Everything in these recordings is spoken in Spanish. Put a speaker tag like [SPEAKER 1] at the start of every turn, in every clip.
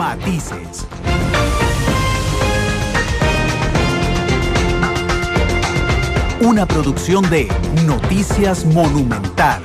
[SPEAKER 1] Matices. Una producción de Noticias Monumental.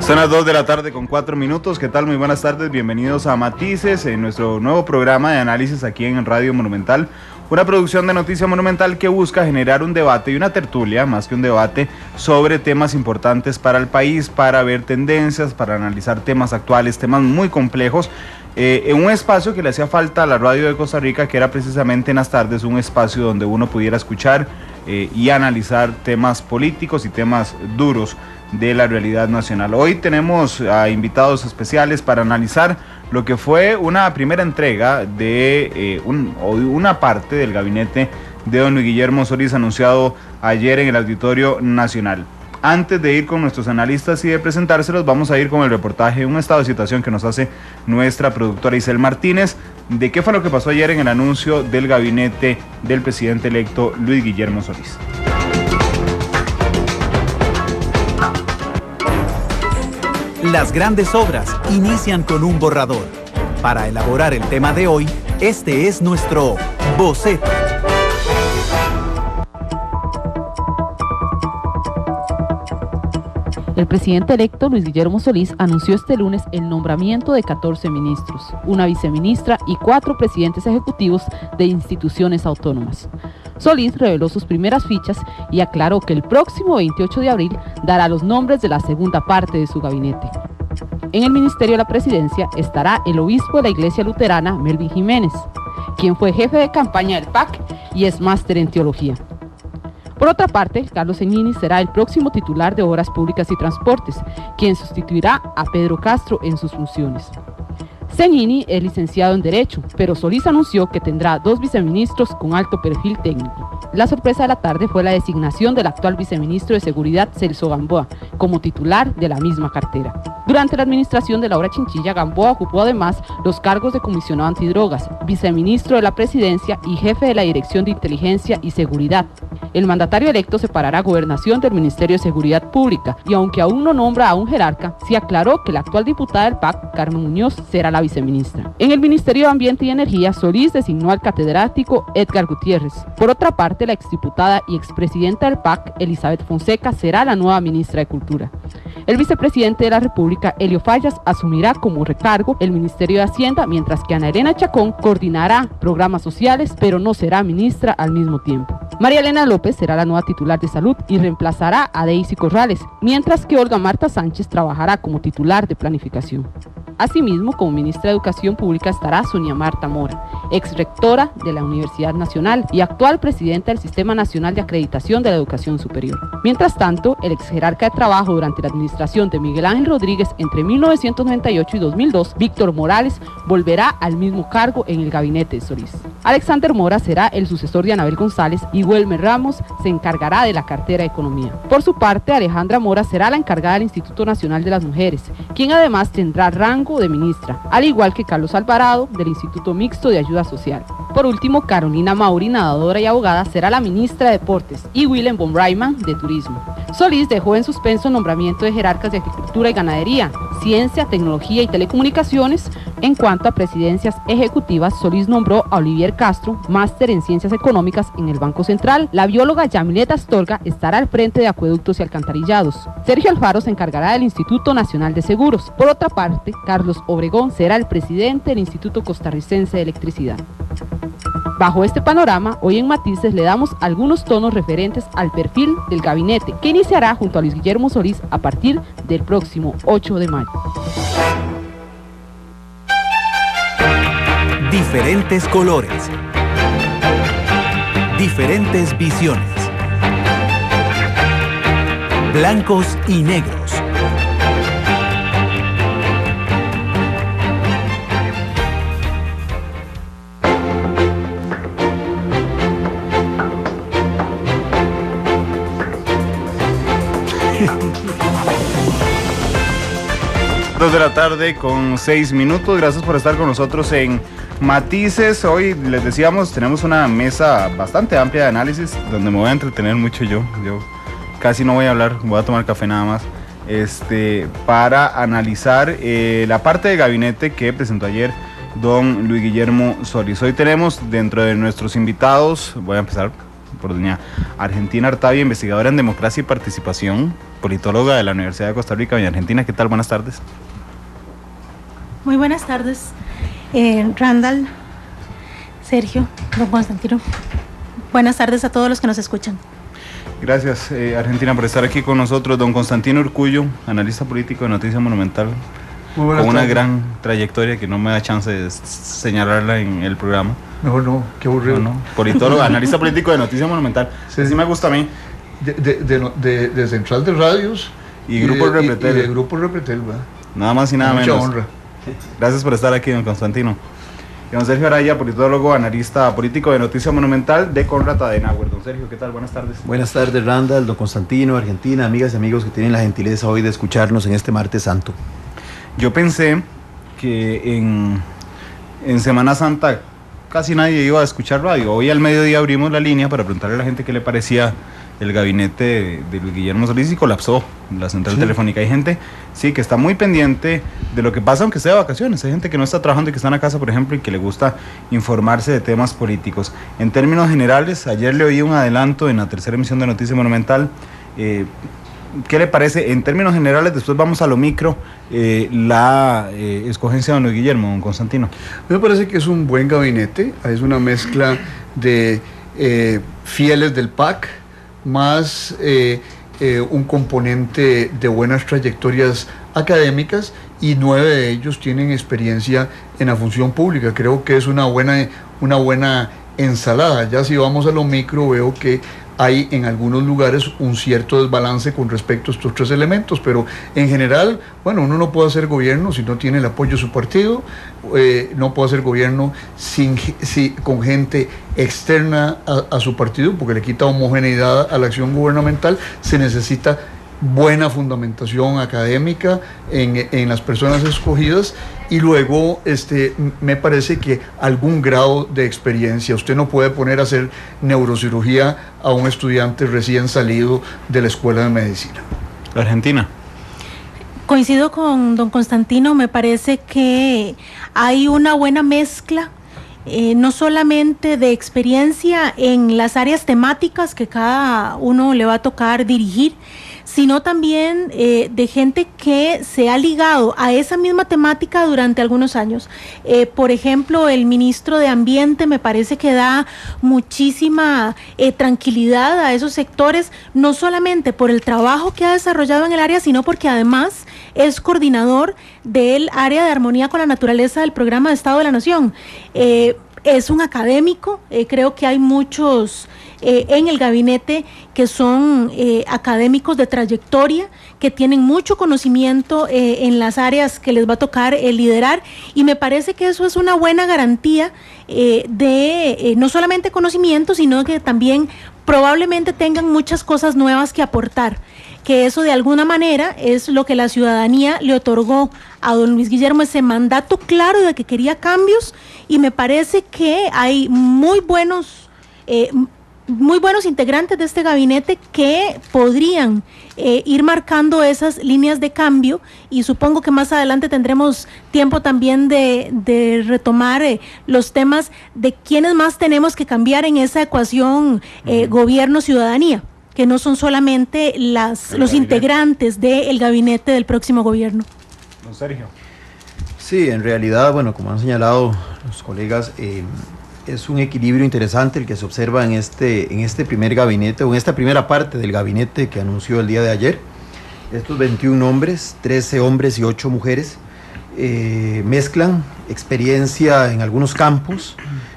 [SPEAKER 2] Son las 2 de la tarde con 4 minutos. ¿Qué tal? Muy buenas tardes. Bienvenidos a Matices, en nuestro nuevo programa de análisis aquí en Radio Monumental. Una producción de Noticia Monumental que busca generar un debate y una tertulia, más que un debate, sobre temas importantes para el país, para ver tendencias, para analizar temas actuales, temas muy complejos, en un espacio que le hacía falta a la radio de Costa Rica, que era precisamente en las tardes un espacio donde uno pudiera escuchar y analizar temas políticos y temas duros de la realidad nacional. Hoy tenemos a invitados especiales para analizar lo que fue una primera entrega de una parte del gabinete de don Luis Guillermo Solís anunciado ayer en el Auditorio Nacional. Antes de ir con nuestros analistas y de presentárselos, vamos a ir con el reportaje, un estado de situación que nos hace nuestra productora Isel Martínez, de qué fue lo que pasó ayer en el anuncio del gabinete del presidente electo Luis Guillermo Solís.
[SPEAKER 1] Las grandes obras inician con un borrador. Para elaborar el tema de hoy, este es nuestro boceto.
[SPEAKER 3] El presidente electo Luis Guillermo Solís anunció este lunes el nombramiento de 14 ministros, una viceministra y 4 presidentes ejecutivos de instituciones autónomas. Solís reveló sus primeras fichas y aclaró que el próximo 28 de abril dará los nombres de la segunda parte de su gabinete. En el Ministerio de la Presidencia estará el obispo de la Iglesia Luterana, Melvin Jiménez, quien fue jefe de campaña del PAC y es máster en teología. Por otra parte, Carlos Cegnini será el próximo titular de Obras Públicas y Transportes, quien sustituirá a Pedro Castro en sus funciones. Cegnini es licenciado en Derecho, pero Solís anunció que tendrá 2 viceministros con alto perfil técnico. La sorpresa de la tarde fue la designación del actual viceministro de Seguridad, Celso Gamboa, como titular de la misma cartera. Durante la administración de Laura Chinchilla, Gamboa ocupó además los cargos de comisionado antidrogas, viceministro de la Presidencia y jefe de la Dirección de Inteligencia y Seguridad. El mandatario electo separará gobernación del Ministerio de Seguridad Pública y aunque aún no nombra a un jerarca, sí aclaró que la actual diputada del PAC, Carmen Muñoz, será la viceministra. En el Ministerio de Ambiente y Energía, Solís designó al catedrático Edgar Gutiérrez. Por otra parte, la exdiputada y expresidenta del PAC, Elizabeth Fonseca, será la nueva ministra de Cultura. El vicepresidente de la República, Elio Fallas, asumirá como recargo el Ministerio de Hacienda, mientras que Ana Elena Chacón coordinará programas sociales, pero no será ministra al mismo tiempo. María Elena López será la nueva titular de Salud y reemplazará a Daisy Corrales, mientras que Olga Marta Sánchez trabajará como titular de Planificación. Asimismo, como ministra de Educación Pública estará Sonia Marta Mora, ex rectora de la Universidad Nacional y actual presidenta del Sistema Nacional de Acreditación de la Educación Superior. Mientras tanto, el ex jerarca de trabajo durante la administración de Miguel Ángel Rodríguez entre 1998 y 2002, Víctor Morales, volverá al mismo cargo en el gabinete de Solís. Alexander Mora será el sucesor de Anabel González y Wilmer Ramos se encargará de la cartera de Economía. Por su parte, Alejandra Mora será la encargada del Instituto Nacional de las Mujeres, quien además tendrá rango de ministra, al igual que Carlos Alvarado del Instituto Mixto de Ayuda Social. Por último, Carolina Mauri, nadadora y abogada, será la ministra de Deportes y Willem von Breyman de Turismo. Solís dejó en suspenso el nombramiento de jerarcas de Agricultura y Ganadería, Ciencia, Tecnología y Telecomunicaciones. En cuanto a presidencias ejecutivas, Solís nombró a Olivier Castro, máster en Ciencias Económicas en el Banco Central. La bióloga Yamilet Astorga estará al frente de Acueductos y Alcantarillados. Sergio Alfaro se encargará del Instituto Nacional de Seguros. Por otra parte, Carlos Obregón será el presidente del Instituto Costarricense de Electricidad. Bajo este panorama, hoy en Matices le damos algunos tonos referentes al perfil del gabinete que iniciará junto a Luis Guillermo Solís a partir del próximo 8 de mayo.
[SPEAKER 1] Diferentes colores. Diferentes visiones. Blancos y negros.
[SPEAKER 2] 2 de la tarde con 6 minutos. Gracias por estar con nosotros en Matices, hoy les decíamos, tenemos una mesa bastante amplia de análisis donde me voy a entretener mucho yo casi no voy a hablar, voy a tomar café nada más, para analizar la parte de gabinete que presentó ayer don Luis Guillermo Solís. Hoy tenemos dentro de nuestros invitados, voy a empezar por doña Argentina Artavia, investigadora en democracia y participación, politóloga de la Universidad de Costa Rica. Doña Argentina, ¿qué tal? Buenas tardes.
[SPEAKER 4] Muy buenas tardes, Randall, Sergio, don Constantino. Buenas tardes a todos los que nos escuchan.
[SPEAKER 2] Gracias, Argentina, por estar aquí con nosotros. Don Constantino Urcullo, analista político de Noticia Monumental, con una gran trayectoria que no me da chance de señalarla en el programa.
[SPEAKER 5] Mejor no, qué aburrido.
[SPEAKER 2] No. Politólogo, analista político de Noticia Monumental. Sí, me gusta a mí.
[SPEAKER 5] De Central de Radios
[SPEAKER 2] y Grupo Repretel.
[SPEAKER 5] Y de Grupo Repretel, ¿verdad?
[SPEAKER 2] Nada más y nada menos.
[SPEAKER 5] Mucha honra.
[SPEAKER 2] Gracias por estar aquí, don Constantino. Y don Sergio Araya, politólogo, analista político de Noticia Monumental de Conrad Adenauer. Don Sergio, ¿qué tal? Buenas tardes.
[SPEAKER 6] Buenas tardes, Randall, don Constantino, Argentina, amigas y amigos que tienen la gentileza hoy de escucharnos en este martes santo.
[SPEAKER 2] Yo pensé que en Semana Santa casi nadie iba a escuchar radio. Hoy al mediodía abrimos la línea para preguntarle a la gente qué le parecía el gabinete de Luis Guillermo Solís y colapsó la central telefónica. Hay gente, sí, que está muy pendiente de lo que pasa aunque sea de vacaciones. Hay gente que no está trabajando y que está en la casa, por ejemplo, y que le gusta informarse de temas políticos. En términos generales, ayer le oí un adelanto en la tercera emisión de Noticia Monumental. ¿Qué le parece? En términos generales, después vamos a lo micro, la escogencia de don Luis Guillermo, don Constantino.
[SPEAKER 5] Me parece que es un buen gabinete, es una mezcla de fieles del PAC, más un componente de buenas trayectorias académicas, y 9 de ellos tienen experiencia en la función pública. Creo que es una buena ensalada. Ya si vamos a lo micro, veo que hay en algunos lugares un cierto desbalance con respecto a estos 3 elementos, pero en general, bueno, uno no puede hacer gobierno si no tiene el apoyo de su partido, no puede hacer gobierno con gente externa a su partido, porque le quita homogeneidad a la acción gubernamental. Se necesita buena fundamentación académica en las personas escogidas, y luego me parece que algún grado de experiencia. Usted no puede poner a hacer neurocirugía a un estudiante recién salido de la escuela de medicina.
[SPEAKER 2] Argentina.
[SPEAKER 4] Coincido con don Constantino, me parece que hay una buena mezcla, no solamente de experiencia en las áreas temáticas que cada uno le va a tocar dirigir, sino también de gente que se ha ligado a esa misma temática durante algunos años. Por ejemplo, el ministro de Ambiente me parece que da muchísima tranquilidad a esos sectores, no solamente por el trabajo que ha desarrollado en el área, sino porque además es coordinador del área de armonía con la naturaleza del Programa de Estado de la Nación. Es un académico, creo que hay muchos en el gabinete que son académicos de trayectoria, que tienen mucho conocimiento en las áreas que les va a tocar liderar, y me parece que eso es una buena garantía de no solamente conocimiento, sino que también probablemente tengan muchas cosas nuevas que aportar, que eso de alguna manera es lo que la ciudadanía le otorgó a don Luis Guillermo, ese mandato claro de que quería cambios, y me parece que hay muy buenos integrantes de este gabinete que podrían ir marcando esas líneas de cambio, y supongo que más adelante tendremos tiempo también de retomar los temas de quiénes más tenemos que cambiar en esa ecuación gobierno-ciudadanía, que no son solamente los integrantes del gabinete del próximo gobierno.
[SPEAKER 2] Don Sergio.
[SPEAKER 6] Sí, en realidad, bueno, como han señalado los colegas, es un equilibrio interesante el que se observa en este primer gabinete, o en esta primera parte del gabinete que anunció el día de ayer. Estos 21 nombres, 13 hombres y 8 mujeres, mezclan experiencia en algunos campos.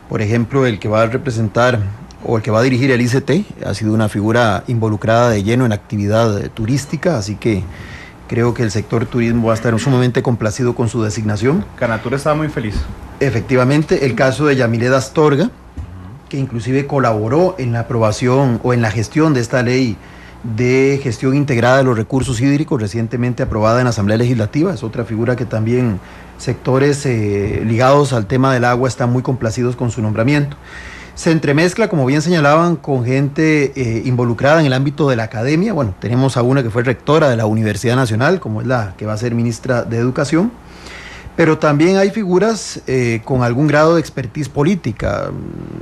[SPEAKER 6] Por ejemplo, el que va a representar o el que va a dirigir el ICT ha sido una figura involucrada de lleno en actividad turística, así que creo que el sector turismo va a estar sumamente complacido con su designación.
[SPEAKER 2] Canatura estaba muy feliz.
[SPEAKER 6] Efectivamente, el caso de Yamilet Astorga, que inclusive colaboró en la aprobación o en la gestión de esta ley de gestión integrada de los recursos hídricos, recientemente aprobada en la Asamblea Legislativa. Es otra figura que también sectores ligados al tema del agua están muy complacidos con su nombramiento. Se entremezcla, como bien señalaban, con gente involucrada en el ámbito de la academia. Bueno, tenemos a una que fue rectora de la Universidad Nacional, como es la que va a ser ministra de Educación, pero también hay figuras con algún grado de expertise política.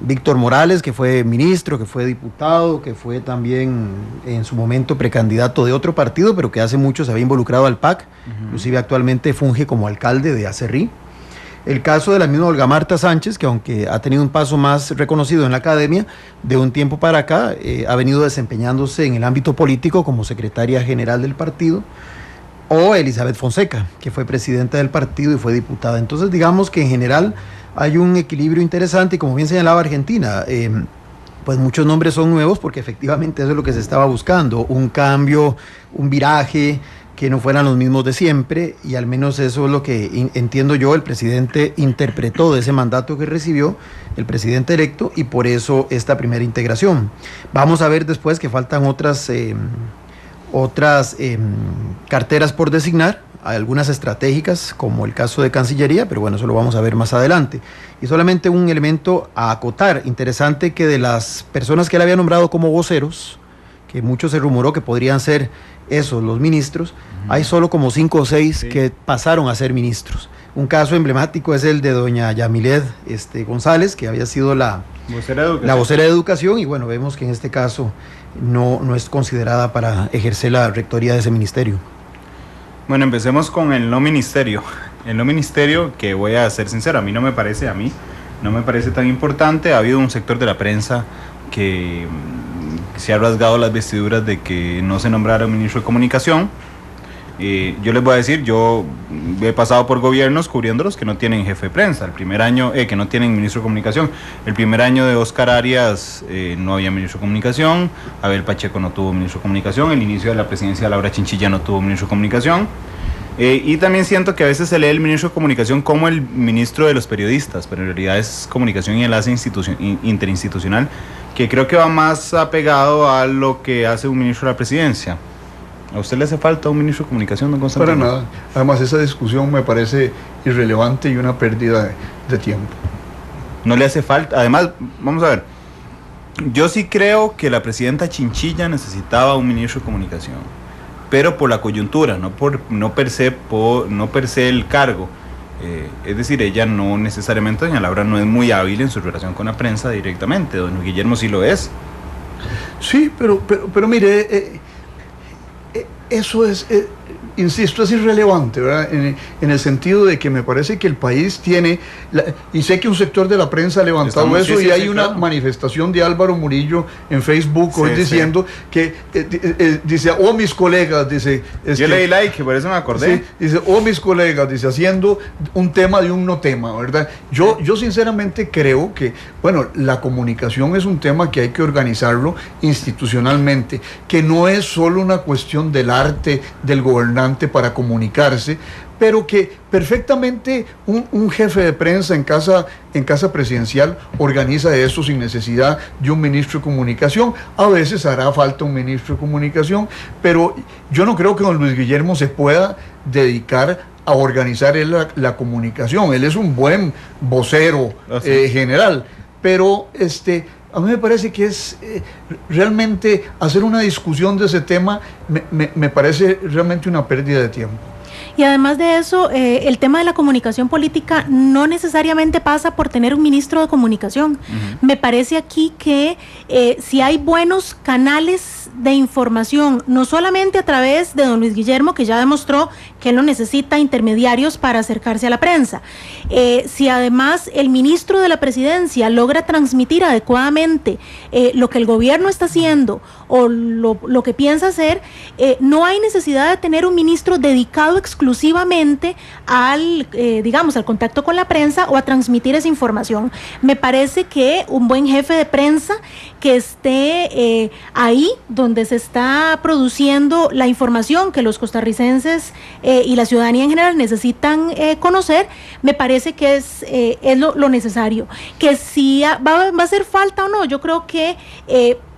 [SPEAKER 6] Víctor Morales, que fue ministro, que fue diputado, que fue también en su momento precandidato de otro partido, pero que hace mucho se había involucrado al PAC, inclusive actualmente funge como alcalde de Acerrí. El caso de la misma Olga Marta Sánchez, que aunque ha tenido un paso más reconocido en la academia, de un tiempo para acá ha venido desempeñándose en el ámbito político como secretaria general del partido, o Elizabeth Fonseca, que fue presidenta del partido y fue diputada. Entonces, digamos que en general hay un equilibrio interesante, y como bien señalaba Argentina, pues muchos nombres son nuevos porque efectivamente eso es lo que se estaba buscando, un cambio, un viraje, que no fueran los mismos de siempre, y al menos eso es lo que entiendo yo el presidente interpretó de ese mandato que recibió el presidente electo, y por eso esta primera integración. Vamos a ver después que faltan otras carteras por designar, algunas estratégicas como el caso de Cancillería, pero bueno, eso lo vamos a ver más adelante. Y solamente un elemento a acotar, interesante, que de las personas que él había nombrado como voceros, que mucho se rumoró que podrían ser esos los ministros, hay solo como 5 o 6 que pasaron a ser ministros. Un caso emblemático es el de doña Yamilet González, que había sido la vocera de educación, y bueno, vemos que en este caso no es considerada para ejercer la rectoría de ese ministerio.
[SPEAKER 2] Bueno, empecemos con el no ministerio. El no ministerio, que voy a ser sincero, a mí no me parece tan importante. Ha habido un sector de la prensa que se ha rasgado las vestiduras de que no se nombrara un ministro de comunicación. Yo les voy a decir, yo he pasado por gobiernos cubriéndolos que no tienen jefe de prensa. El primer año, que no tienen ministro de comunicación. El primer año de Oscar Arias no había ministro de comunicación. Abel Pacheco no tuvo ministro de comunicación. El inicio de la presidencia de Laura Chinchilla no tuvo ministro de comunicación. Y también siento que a veces se lee el ministro de comunicación como el ministro de los periodistas, pero en realidad es comunicación y enlace interinstitucional, que creo que va más apegado a lo que hace un ministro de la presidencia. ¿A usted le hace falta un ministro de comunicación, don Constantino?
[SPEAKER 5] Para nada. Además, esa discusión me parece irrelevante y una pérdida de tiempo.
[SPEAKER 2] No le hace falta. Además, vamos a ver. Yo sí creo que la presidenta Chinchilla necesitaba un ministro de comunicación, pero por la coyuntura, no per se el cargo. Es decir, ella no necesariamente, doña Laura no es muy hábil en su relación con la prensa directamente. Don Guillermo sí lo es.
[SPEAKER 5] Sí, pero mire, eso es, insisto, es irrelevante, ¿verdad? En el sentido de que me parece que el país tiene, y sé que un sector de la prensa ha levantado eso, y hay una manifestación de Álvaro Murillo en Facebook hoy diciendo que, dice, mis colegas, dice...
[SPEAKER 2] Yo le di like, por eso me acordé.
[SPEAKER 5] Sí, dice, mis colegas, dice, haciendo un tema de un no tema, ¿verdad? Yo sinceramente creo que, bueno, la comunicación es un tema que hay que organizarlo institucionalmente, que no es solo una cuestión del arte del gobernante para comunicarse, pero que perfectamente un jefe de prensa en casa presidencial organiza eso sin necesidad de un ministro de comunicación. A veces hará falta un ministro de comunicación, pero yo no creo que don Luis Guillermo se pueda dedicar a organizar la comunicación. Él es un buen vocero general, pero a mí me parece que es realmente hacer una discusión de ese tema, me parece realmente una pérdida de tiempo.
[SPEAKER 4] Y además de eso, el tema de la comunicación política no necesariamente pasa por tener un ministro de comunicación. Me parece aquí que si hay buenos canales de información, no solamente a través de don Luis Guillermo, que ya demostró que él no necesita intermediarios para acercarse a la prensa, si además el ministro de la presidencia logra transmitir adecuadamente lo que el gobierno está haciendo o lo que piensa hacer, no hay necesidad de tener un ministro dedicado exclusivamente al contacto con la prensa o a transmitir esa información. Me parece que un buen jefe de prensa que esté ahí donde se está produciendo la información que los costarricenses y la ciudadanía en general necesitan conocer, me parece que es lo necesario. Que si va a hacer falta o no, yo creo que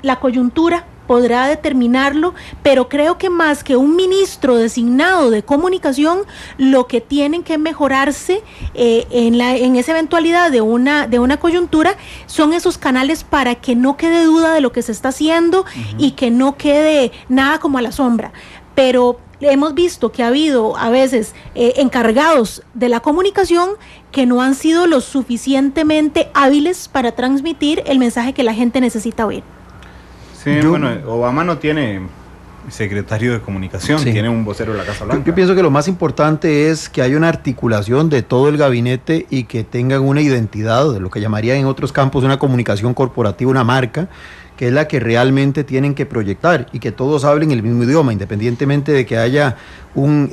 [SPEAKER 4] la coyuntura podrá determinarlo, pero creo que más que un ministro designado de comunicación, lo que tienen que mejorarse en esa eventualidad de una coyuntura son esos canales para que no quede duda de lo que se está haciendo y que no quede nada como a la sombra. Pero hemos visto que ha habido a veces encargados de la comunicación que no han sido lo suficientemente hábiles para transmitir el mensaje que la gente necesita oír.
[SPEAKER 2] Sí, bueno, Obama no tiene secretario de comunicación, sí, tiene un vocero de la Casa Blanca.
[SPEAKER 6] Yo pienso que lo más importante es que haya una articulación de todo el gabinete y que tengan una identidad, de lo que llamarían en otros campos una comunicación corporativa, una marca, que es la que realmente tienen que proyectar y que todos hablen el mismo idioma, independientemente de que haya un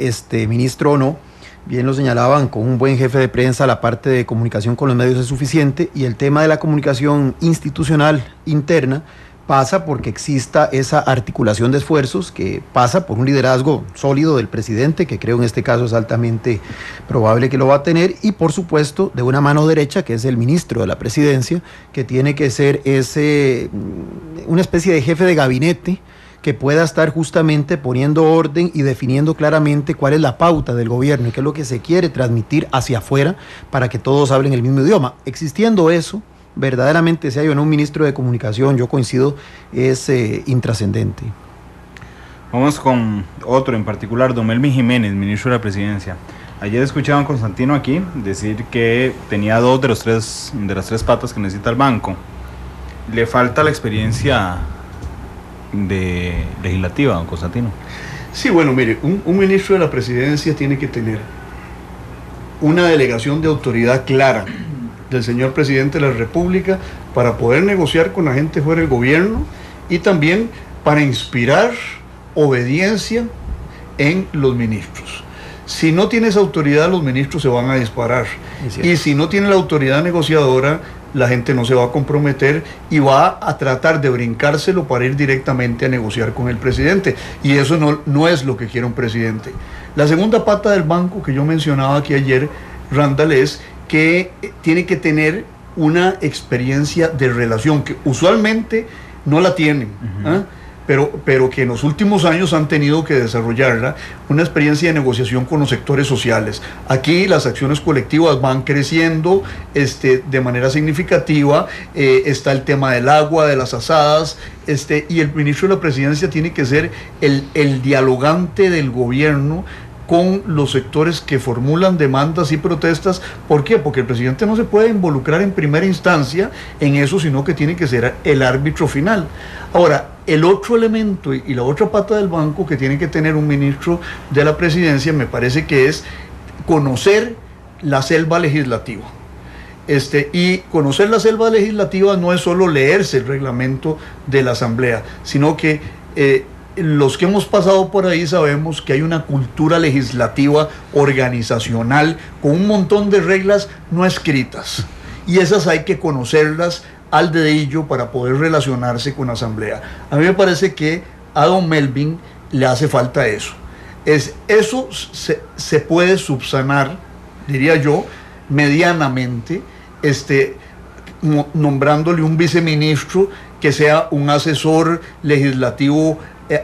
[SPEAKER 6] ministro o no. Bien lo señalaban, con un buen jefe de prensa la parte de comunicación con los medios es suficiente, y el tema de la comunicación institucional interna pasa porque exista esa articulación de esfuerzos, que pasa por un liderazgo sólido del presidente, que creo en este caso es altamente probable que lo va a tener, y por supuesto de una mano derecha, que es el ministro de la presidencia, que tiene que ser una especie de jefe de gabinete que pueda estar justamente poniendo orden y definiendo claramente cuál es la pauta del gobierno y qué es lo que se quiere transmitir hacia afuera para que todos hablen el mismo idioma. Existiendo eso, verdaderamente se haya un ministro de comunicación, yo coincido, es intrascendente.
[SPEAKER 2] Vamos con otro en particular, don Melvin Jiménez, ministro de la Presidencia. Ayer escuchaban a Constantino aquí decir que tenía dos de las tres patas que necesita el banco. ¿Le falta la experiencia legislativa, don Constantino?
[SPEAKER 5] Sí, bueno, mire, un ministro de la Presidencia tiene que tener una delegación de autoridad clara del señor presidente de la República para poder negociar con la gente fuera del gobierno y también para inspirar obediencia en los ministros. Si no tiene esa autoridad, los ministros se van a disparar. Y si no tiene la autoridad negociadora, la gente no se va a comprometer y va a tratar de brincárselo para ir directamente a negociar con el presidente. Y eso no es lo que quiere un presidente. La segunda pata del banco que yo mencionaba aquí ayer, Randall, es que tiene que tener una experiencia de relación, que usualmente no la tienen, pero que en los últimos años han tenido que desarrollarla, una experiencia de negociación con los sectores sociales. Aquí las acciones colectivas van creciendo de manera significativa, está el tema del agua, de las asadas, y el ministro de la Presidencia tiene que ser el dialogante del gobierno con los sectores que formulan demandas y protestas. ¿Por qué? Porque el presidente no se puede involucrar en primera instancia en eso, sino que tiene que ser el árbitro final. Ahora, el otro elemento y la otra pata del banco que tiene que tener un ministro de la Presidencia, me parece que es conocer la selva legislativa. Y conocer la selva legislativa no es solo leerse el reglamento de la Asamblea, sino que los que hemos pasado por ahí sabemos que hay una cultura legislativa organizacional con un montón de reglas no escritas, y esas hay que conocerlas al dedillo para poder relacionarse con la Asamblea. A mí me parece que a don Melvin le hace falta eso. Eso se puede subsanar, diría yo, medianamente, nombrándole un viceministro que sea un asesor legislativo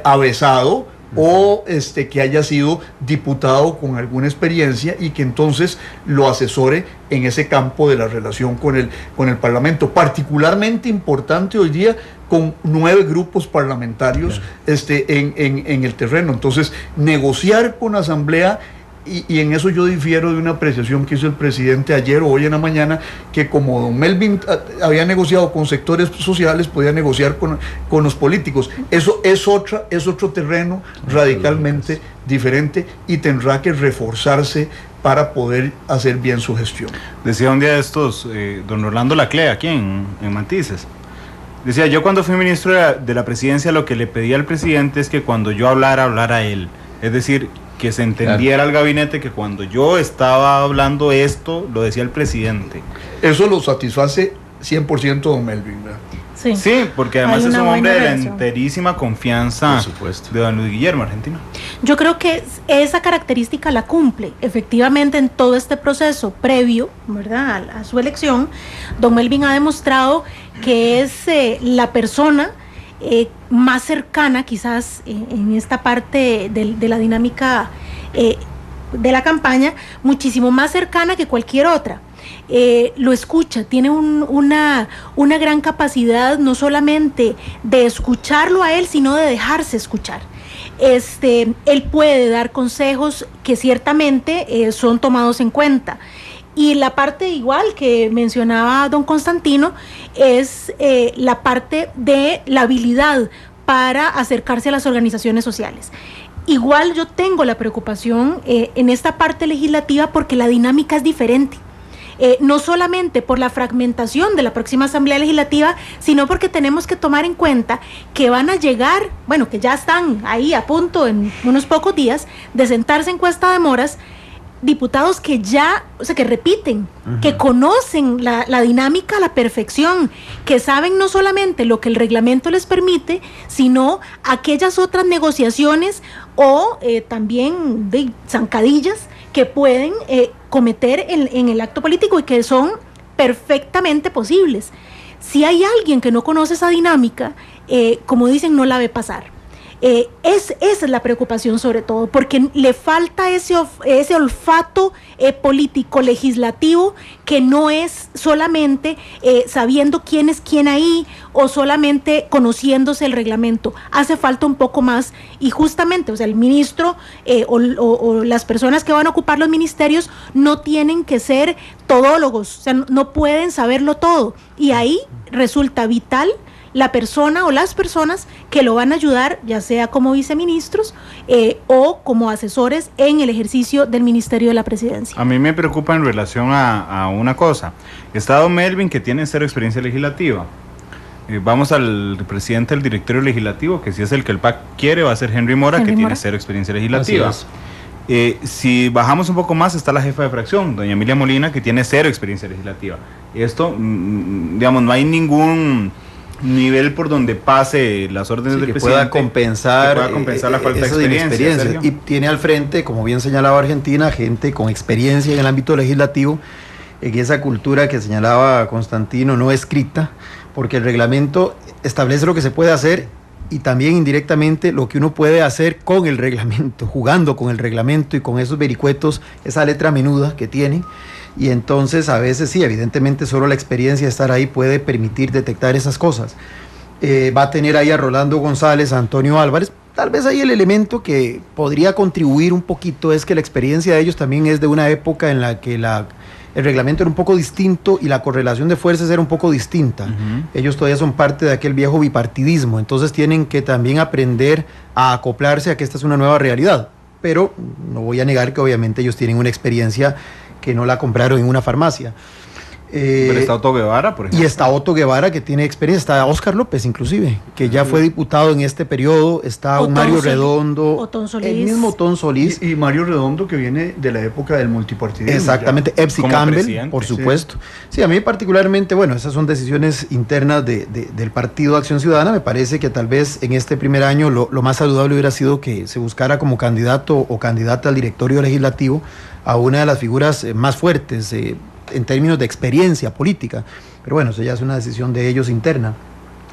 [SPEAKER 5] avesado, o que haya sido diputado con alguna experiencia y que entonces lo asesore en ese campo de la relación con el Parlamento, particularmente importante hoy día con 9 grupos parlamentarios en el terreno. Entonces, negociar con la Asamblea, y en eso yo difiero de una apreciación que hizo el presidente ayer o hoy en la mañana, que como don Melvin había negociado con sectores sociales, podía negociar con los políticos. Eso es otro terreno radicalmente diferente y tendrá que reforzarse para poder hacer bien su gestión.
[SPEAKER 2] Decía un día de estos, don Orlando Laclea, aquí en Matices, decía: yo cuando fui ministro de la Presidencia, lo que le pedía al presidente es que cuando yo hablara él, es decir, que se entendiera al gabinete que cuando yo estaba hablando esto, lo decía el presidente.
[SPEAKER 5] Eso lo satisface 100% don Melvin, ¿verdad?
[SPEAKER 2] Sí, porque además es un hombre de la enterísima confianza de don Luis Guillermo, argentino.
[SPEAKER 4] Yo creo que esa característica la cumple efectivamente en todo este proceso previo, ¿verdad?, a su elección. Don Melvin ha demostrado que es la persona más cercana quizás en esta parte de la dinámica de la campaña, muchísimo más cercana que cualquier otra. Lo escucha, tiene una gran capacidad no solamente de escucharlo a él, sino de dejarse escuchar. Él puede dar consejos que ciertamente son tomados en cuenta. Y la parte igual que mencionaba don Constantino es la parte de la habilidad para acercarse a las organizaciones sociales. Igual yo tengo la preocupación en esta parte legislativa porque la dinámica es diferente. No solamente por la fragmentación de la próxima Asamblea Legislativa, sino porque tenemos que tomar en cuenta que van a llegar, bueno, que ya están ahí a punto en unos pocos días de sentarse en Cuesta de Moras, diputados que ya, o sea, que repiten, que conocen la dinámica a la perfección, que saben no solamente lo que el reglamento les permite, sino aquellas otras negociaciones o también de zancadillas que pueden cometer en el acto político y que son perfectamente posibles. Si hay alguien que no conoce esa dinámica, como dicen, no la ve pasar. Esa es la preocupación sobre todo, porque le falta ese olfato político legislativo, que no es solamente sabiendo quién es quién ahí o solamente conociéndose el reglamento. Hace falta un poco más, y justamente, o sea, el ministro o las personas que van a ocupar los ministerios no tienen que ser todólogos, o sea, no pueden saberlo todo, y ahí resulta vital la persona o las personas que lo van a ayudar, ya sea como viceministros o como asesores en el ejercicio del Ministerio de la Presidencia.
[SPEAKER 2] A mí me preocupa en relación a una cosa. Está don Melvin, que tiene cero experiencia legislativa. Vamos al presidente del directorio legislativo, que si es el que el PAC quiere, va a ser Henry Mora, que tiene cero experiencia legislativa. Si bajamos un poco más, está la jefa de fracción, doña Emilia Molina, que tiene cero experiencia legislativa. Esto, digamos, no hay ningún nivel por donde pase las órdenes del presidente
[SPEAKER 6] que pueda compensar
[SPEAKER 2] la falta de experiencia.
[SPEAKER 6] Y tiene al frente, como bien señalaba Argentina, gente con experiencia en el ámbito legislativo, en esa cultura que señalaba Constantino no escrita, porque el reglamento establece lo que se puede hacer y también indirectamente lo que uno puede hacer con el reglamento, jugando con el reglamento y con esos vericuetos, esa letra menuda que tiene. Y entonces a veces sí, evidentemente solo la experiencia de estar ahí puede permitir detectar esas cosas. Va a tener ahí a Rolando González, a Antonio Álvarez. Tal vez ahí el elemento que podría contribuir un poquito es que la experiencia de ellos también es de una época en la que el reglamento era un poco distinto y la correlación de fuerzas era un poco distinta. Ellos todavía son parte de aquel viejo bipartidismo, entonces tienen que también aprender a acoplarse a que esta es una nueva realidad. Pero no voy a negar que obviamente ellos tienen una experiencia que no la compraron en una farmacia.
[SPEAKER 2] Pero está Otto Guevara, por ejemplo.
[SPEAKER 6] Y está Otto Guevara, que tiene experiencia, está Óscar López inclusive, que ya fue diputado en este periodo, está un Mario Redondo, el mismo Otón Solís.
[SPEAKER 5] Y Mario Redondo, que viene de la época del multipartidismo.
[SPEAKER 6] Exactamente, Epsi Campbell, por supuesto. Sí, a mí particularmente, bueno, esas son decisiones internas del Partido Acción Ciudadana. Me parece que tal vez en este primer año lo más saludable hubiera sido que se buscara como candidato o candidata al directorio legislativo a una de las figuras más fuertes en términos de experiencia política, pero bueno, eso ya es una decisión de ellos interna.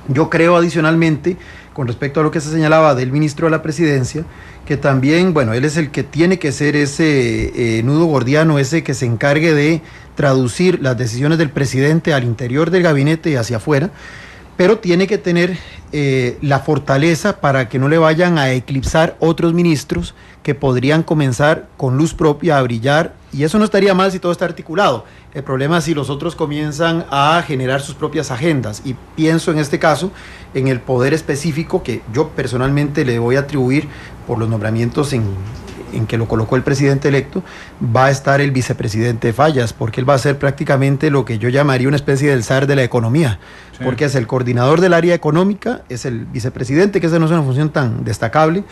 [SPEAKER 6] Yo creo adicionalmente, con respecto a lo que se señalaba del ministro de la Presidencia, que también, bueno, él es el que tiene que ser ese nudo gordiano, ese que se encargue de traducir las decisiones del presidente al interior del gabinete y hacia afuera, pero tiene que tener la fortaleza para que no le vayan a eclipsar otros ministros que podrían comenzar con luz propia a brillar, y eso no estaría mal si todo está articulado. El problema es si los otros comienzan a generar sus propias agendas, y pienso en este caso en el poder específico que yo personalmente le voy a atribuir por los nombramientos en que lo colocó el presidente electo. Va a estar el vicepresidente Fallas, porque él va a ser prácticamente lo que yo llamaría una especie del zar de la economía, sí, porque es el coordinador del área económica, es el vicepresidente, que esa no es una función tan destacable,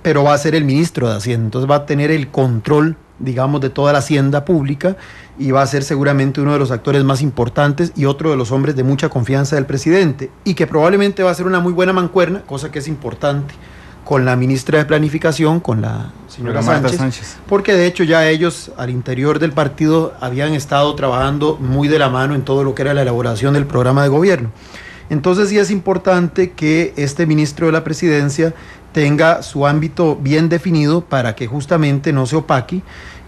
[SPEAKER 6] pero va a ser el ministro de Hacienda, entonces va a tener el control, digamos, de toda la hacienda pública, y va a ser seguramente uno de los actores más importantes y otro de los hombres de mucha confianza del presidente, y que probablemente va a ser una muy buena mancuerna, cosa que es importante, con la ministra de Planificación, con la señora Sánchez, porque de hecho ya ellos al interior del partido habían estado trabajando muy de la mano en todo lo que era la elaboración del programa de gobierno. Entonces sí es importante que este ministro de la Presidencia tenga su ámbito bien definido para que justamente no se opaque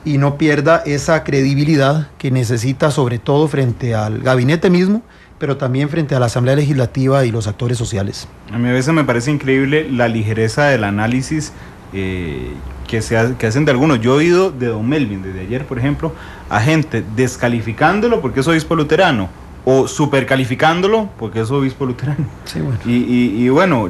[SPEAKER 6] y no pierda esa credibilidad que necesita, sobre todo frente al gabinete mismo, pero también frente a la Asamblea Legislativa y los actores sociales.
[SPEAKER 2] A mí a veces me parece increíble la ligereza del análisis que hacen de algunos. Yo he oído de don Melvin, desde ayer, por ejemplo, a gente descalificándolo porque es obispo luterano, o supercalificándolo porque es obispo luterano.
[SPEAKER 6] Sí, bueno.
[SPEAKER 2] Y bueno,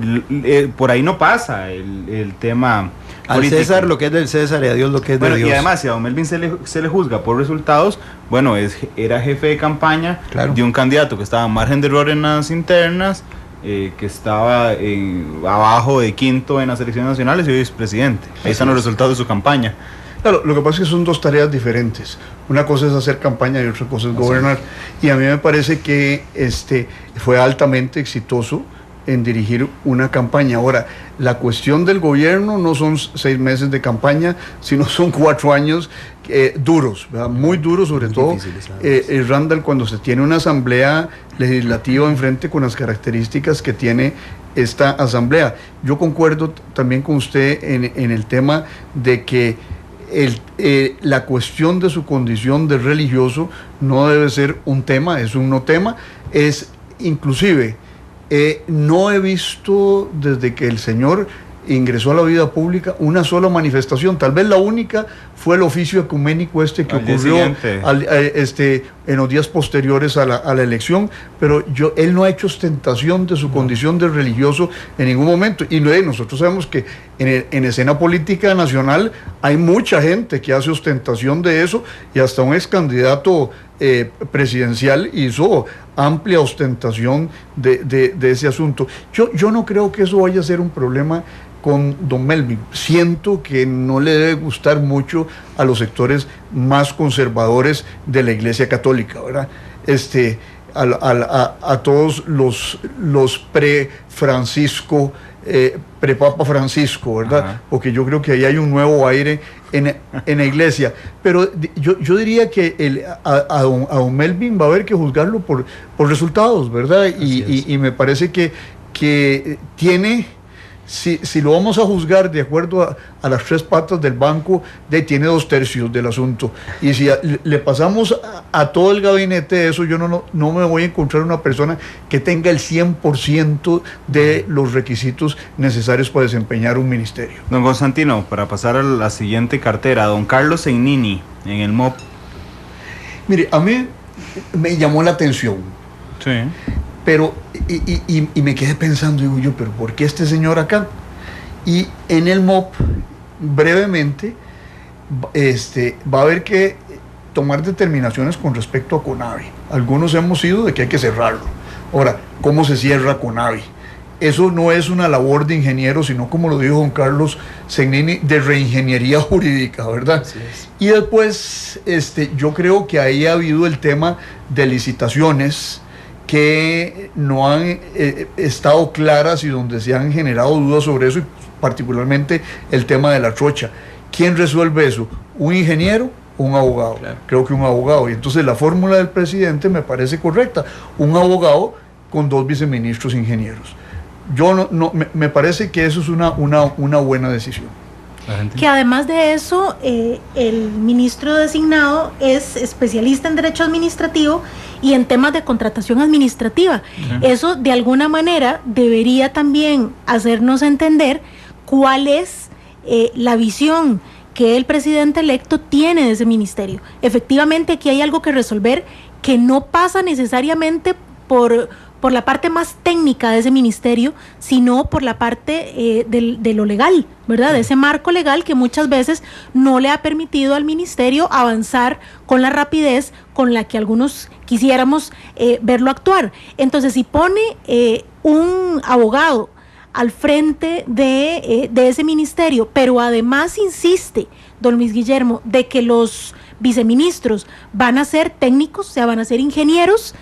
[SPEAKER 2] por ahí no pasa el tema
[SPEAKER 6] al
[SPEAKER 2] político.
[SPEAKER 6] César lo que es del César y a Dios lo que es de Dios.
[SPEAKER 2] Y además, si a don Melvin se le juzga por resultados, bueno, era jefe de campaña, claro, de un candidato que estaba a margen de error en las internas, que estaba abajo de quinto en las elecciones nacionales y hoy es presidente. Ahí están los resultados de su campaña.
[SPEAKER 5] Claro, lo que pasa es que son dos tareas diferentes. Una cosa es hacer campaña y otra cosa es gobernar. Y a mí me parece que fue altamente exitoso en dirigir una campaña. Ahora, la cuestión del gobierno no son 6 meses de campaña, sino son 4 años duros, ¿verdad? Muy duros, sobre todo, Randall, cuando se tiene una asamblea legislativa enfrente con las características que tiene esta asamblea. Yo concuerdo también con usted en el tema de que la cuestión de su condición de religioso no debe ser un tema, es un no tema, es inclusive no he visto desde que el señor ingresó a la vida pública una sola manifestación. Tal vez la única fue el oficio ecuménico que ocurrió en los días posteriores a la elección, pero él no ha hecho ostentación de su condición de religioso en ningún momento. Y nosotros sabemos que en escena política nacional hay mucha gente que hace ostentación de eso, y hasta un ex candidato presidencial hizo amplia ostentación de ese asunto. Yo no creo que eso vaya a ser un problema con don Melvin. Siento que no le debe gustar mucho a los más conservadores de la Iglesia Católica, ¿verdad? A todos los pre-Francisco, pre-Papa Francisco, ¿verdad? Ajá. Porque yo creo que ahí hay un nuevo aire en la Iglesia. Pero yo diría que a don Melvin va a haber que juzgarlo por resultados, ¿verdad? Y me parece que tiene... Si lo vamos a juzgar de acuerdo a las 3 patas del banco, tiene 2/3 del asunto. Y si le pasamos a todo el gabinete eso, yo no me voy a encontrar una persona que tenga el 100% de los requisitos necesarios para desempeñar un ministerio.
[SPEAKER 2] Don Constantino, para pasar a la siguiente cartera, don Carlos Seignini, en el MOP.
[SPEAKER 5] Mire, a mí me llamó la atención.
[SPEAKER 2] Sí.
[SPEAKER 5] Pero, y me quedé pensando, digo yo, pero ¿por qué este señor acá? Y en el MOP, brevemente, va a haber que tomar determinaciones con respecto a CONAVI. Algunos hemos ido de que hay que cerrarlo. Ahora, ¿cómo se cierra CONAVI? Eso no es una labor de ingeniero, sino, como lo dijo don Carlos Seignini, de reingeniería jurídica, ¿verdad? Así es. Y después, yo creo que ahí ha habido el tema de licitaciones que no han estado claras y donde se han generado dudas sobre eso, y particularmente el tema de la trocha. ¿Quién resuelve eso? ¿Un ingeniero o un abogado? Claro. Creo que un abogado. Y entonces la fórmula del presidente me parece correcta. Un abogado con 2 viceministros ingenieros. Me parece que eso es una buena decisión.
[SPEAKER 4] Que además de eso, el ministro designado es especialista en derecho administrativo y en temas de contratación administrativa. Eso de alguna manera debería también hacernos entender cuál es la visión que el presidente electo tiene de ese ministerio. Efectivamente, aquí hay algo que resolver que no pasa necesariamente por la parte más técnica de ese ministerio, sino por la parte de lo legal, ¿verdad? De ese marco legal que muchas veces no le ha permitido al ministerio avanzar con la rapidez con la que algunos quisiéramos verlo actuar. Entonces, si pone un abogado al frente de ese ministerio, pero además insiste, don Luis Guillermo, de que los viceministros van a ser técnicos, o sea, van a ser ingenieros,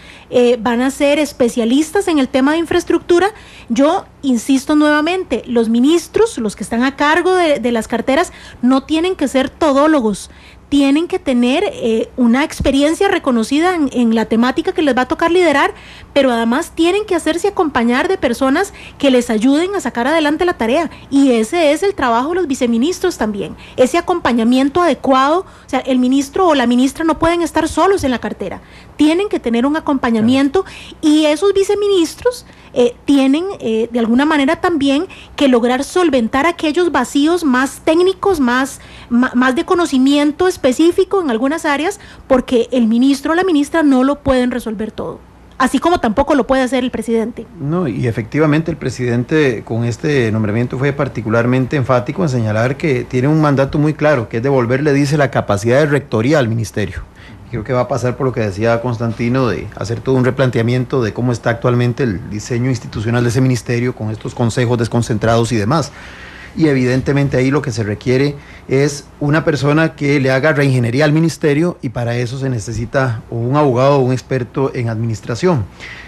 [SPEAKER 4] van a ser especialistas en el tema de infraestructura. Yo insisto nuevamente, los ministros, los que están a cargo de las carteras, no tienen que ser todólogos, tienen que tener una experiencia reconocida en la temática que les va a tocar liderar, pero además tienen que hacerse acompañar de personas que les ayuden a sacar adelante la tarea, y ese es el trabajo de los viceministros también, ese acompañamiento adecuado. O sea, el ministro o la ministra no pueden estar solos en la cartera, tienen que tener un acompañamiento, y esos viceministros tienen de alguna manera también que lograr solventar aquellos vacíos más técnicos, más de conocimiento específico en algunas áreas, porque el ministro o la ministra no lo pueden resolver todo, así como tampoco lo puede hacer el presidente.
[SPEAKER 6] No, y efectivamente el presidente con este nombramiento fue particularmente enfático en señalar que tiene un mandato muy claro, que es devolverle, dice, la capacidad de rectoría al ministerio. Creo que va a pasar por lo que decía Constantino, de hacer todo un replanteamiento de cómo está actualmente el diseño institucional de ese ministerio, con estos consejos desconcentrados y demás. Y evidentemente ahí lo que se requiere es una persona que le haga reingeniería al ministerio, y para eso se necesita un abogado o un experto en administración.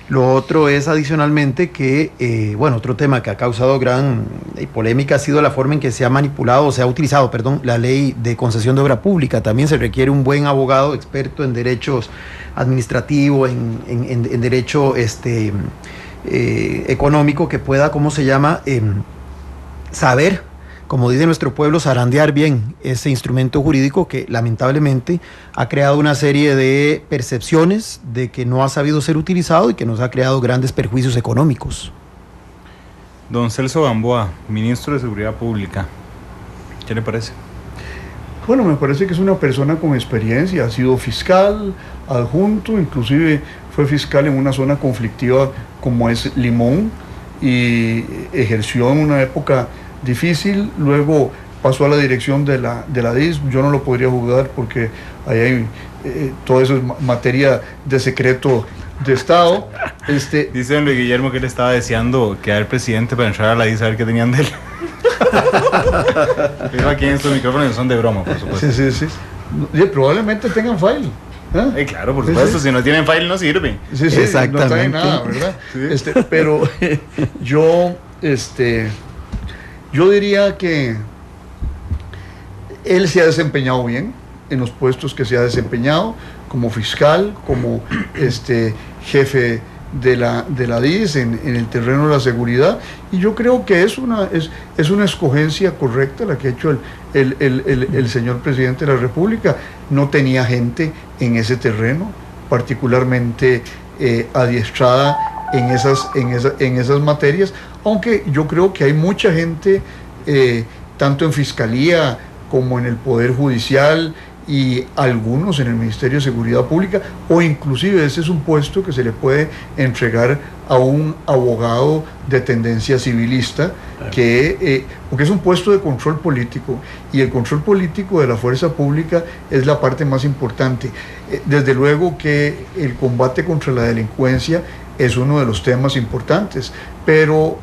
[SPEAKER 6] Lo otro es adicionalmente que, otro tema que ha causado gran polémica ha sido la forma en que se ha manipulado, o se ha utilizado, la ley de concesión de obra pública. También se requiere un buen abogado experto en derechos administrativos, en derecho económico, que pueda, saber, como dice nuestro pueblo, zarandear bien ese instrumento jurídico que lamentablemente ha creado una serie de percepciones de que no ha sabido ser utilizado y que nos ha creado grandes perjuicios económicos.
[SPEAKER 2] Don Celso Gamboa, ministro de Seguridad Pública, ¿qué le parece?
[SPEAKER 5] Bueno, me parece que es una persona con experiencia, ha sido fiscal, adjunto, inclusive fue fiscal en una zona conflictiva como es Limón, y ejerció en una época difícil, luego pasó a la dirección de la DIS. Yo no lo podría juzgar porque ahí hay todo eso es materia de secreto de Estado.
[SPEAKER 2] Dice don Luis Guillermo que él estaba deseando quedar presidente para entrar a la DIS a ver qué tenían de él. Pero aquí en estos micrófonos son de broma, por supuesto.
[SPEAKER 5] Sí. Probablemente tengan file.
[SPEAKER 2] Claro, por supuesto, si no tienen file no sirve.
[SPEAKER 5] Sí,
[SPEAKER 6] exactamente.
[SPEAKER 5] No traen nada, ¿verdad?
[SPEAKER 2] Sí.
[SPEAKER 5] Pero yo diría que él se ha desempeñado bien en los puestos que se ha desempeñado, como fiscal, como jefe de la DIS en el terreno de la seguridad, y yo creo que es una escogencia correcta la que ha hecho el señor presidente de la República. No tenía gente en ese terreno particularmente adiestrada en esas materias, aunque yo creo que hay mucha gente tanto en Fiscalía como en el Poder Judicial, y algunos en el Ministerio de Seguridad Pública, o inclusive ese es un puesto que se le puede entregar a un abogado de tendencia civilista, porque es un puesto de control político, y el control político de la fuerza pública es la parte más importante. Desde luego que el combate contra la delincuencia es uno de los temas importantes, pero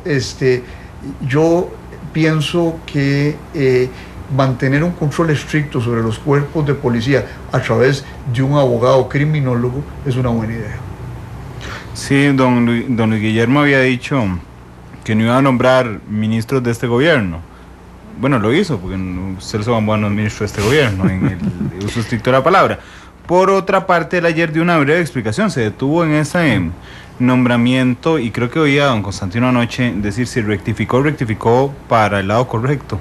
[SPEAKER 5] yo pienso que mantener un control estricto sobre los cuerpos de policía a través de un abogado criminólogo es una buena idea.
[SPEAKER 2] Sí, don Luis Guillermo había dicho que no iba a nombrar ministros de este gobierno. Bueno, lo hizo, porque Celso Gamboa no es ministro de este gobierno, en el uso estricto de la palabra. Por otra parte, él ayer dio una breve explicación, se detuvo en ese nombramiento, y creo que oía a don Constantino anoche decir si rectificó para el lado correcto,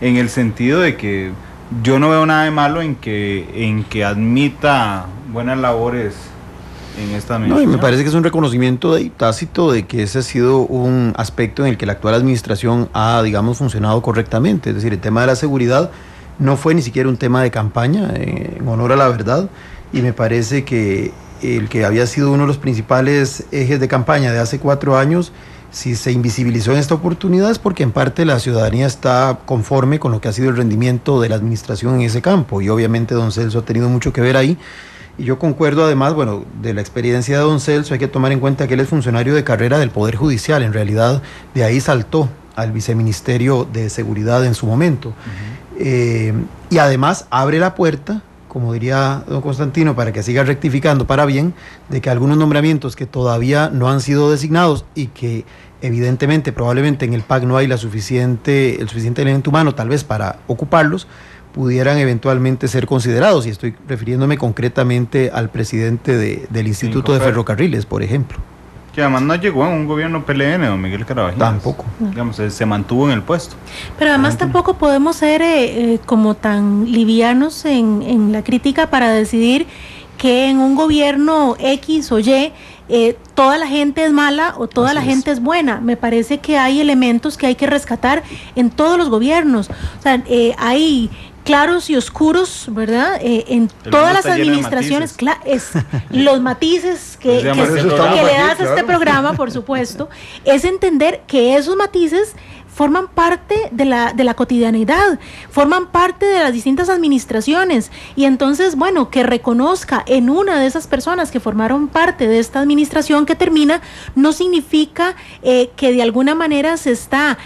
[SPEAKER 2] en el sentido de que yo no veo nada de malo en que admita buenas labores en esta administración.
[SPEAKER 6] No, y me parece que es un reconocimiento tácito de que ese ha sido un aspecto en el que la actual administración ha, funcionado correctamente. Es decir, el tema de la seguridad no fue ni siquiera un tema de campaña, en honor a la verdad, y me parece que el que había sido uno de los principales ejes de campaña de hace 4 años, si se invisibilizó en esta oportunidad, es porque en parte la ciudadanía está conforme con lo que ha sido el rendimiento de la administración en ese campo, y obviamente don Celso ha tenido mucho que ver ahí. Y yo concuerdo además, de la experiencia de don Celso, hay que tomar en cuenta que él es funcionario de carrera del Poder Judicial, en realidad de ahí saltó al Viceministerio de Seguridad en su momento. Y además abre la puerta, como diría don Constantino, para que siga rectificando para bien, de que algunos nombramientos que todavía no han sido designados y que evidentemente, probablemente en el PAC no hay el suficiente elemento humano tal vez para ocuparlos, pudieran eventualmente ser considerados, y estoy refiriéndome concretamente al presidente del Instituto de Ferrocarriles, por ejemplo.
[SPEAKER 2] Que además no llegó en un gobierno PLN, don Miguel Carabajín.
[SPEAKER 6] Tampoco.
[SPEAKER 2] Digamos, se mantuvo en el puesto.
[SPEAKER 4] Pero además tampoco podemos ser como tan livianos en la crítica para decidir que en un gobierno X o Y toda la gente es mala o toda la gente es buena. Me parece que hay elementos que hay que rescatar en todos los gobiernos. O sea, hay claros y oscuros, ¿verdad? En todas las administraciones, los matices que le das a este programa, por supuesto, es entender que esos matices forman parte de la cotidianidad, forman parte de las distintas administraciones, y entonces, bueno, que reconozca en una de esas personas que formaron parte de esta administración que termina, no significa que de alguna manera se está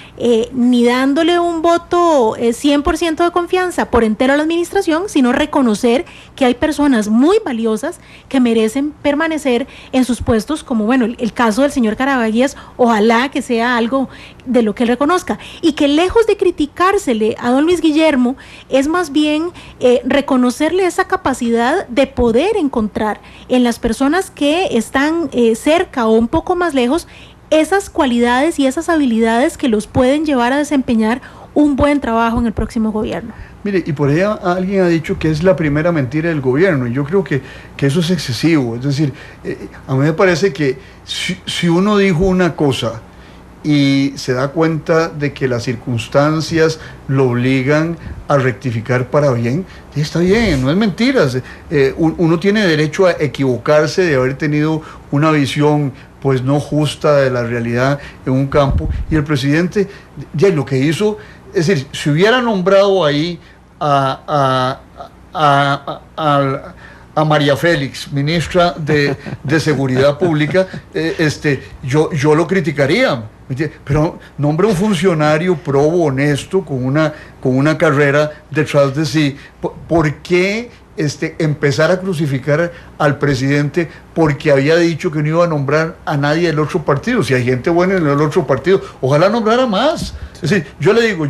[SPEAKER 4] ni dándole un voto 100% de confianza por entero a la administración, sino reconocer que hay personas muy valiosas que merecen permanecer en sus puestos, como bueno, el caso del señor Carabaguías, ojalá que sea algo de lo que él reconozca, y que lejos de criticársele a don Luis Guillermo, es más bien reconocerle esa capacidad de poder encontrar en las personas que están cerca o un poco más lejos esas cualidades y esas habilidades que los pueden llevar a desempeñar un buen trabajo en el próximo gobierno.
[SPEAKER 5] Mire, y por ahí alguien ha dicho que es la primera mentira del gobierno, y yo creo que eso es excesivo. Es decir, a mí me parece que si uno dijo una cosa y se da cuenta de que las circunstancias lo obligan a rectificar para bien, está bien, no es mentiras. Uno tiene derecho a equivocarse de haber tenido una visión pues no justa de la realidad en un campo, y el presidente ya lo que hizo, es decir, si hubiera nombrado ahí a María Félix, ministra de Seguridad Pública, yo lo criticaría, pero nombre un funcionario probo, honesto, con una carrera detrás de sí. ¿Por qué empezar a crucificar al presidente porque había dicho que no iba a nombrar a nadie del otro partido? Si hay gente buena en el otro partido, ojalá nombrara más. Es decir, yo le digo,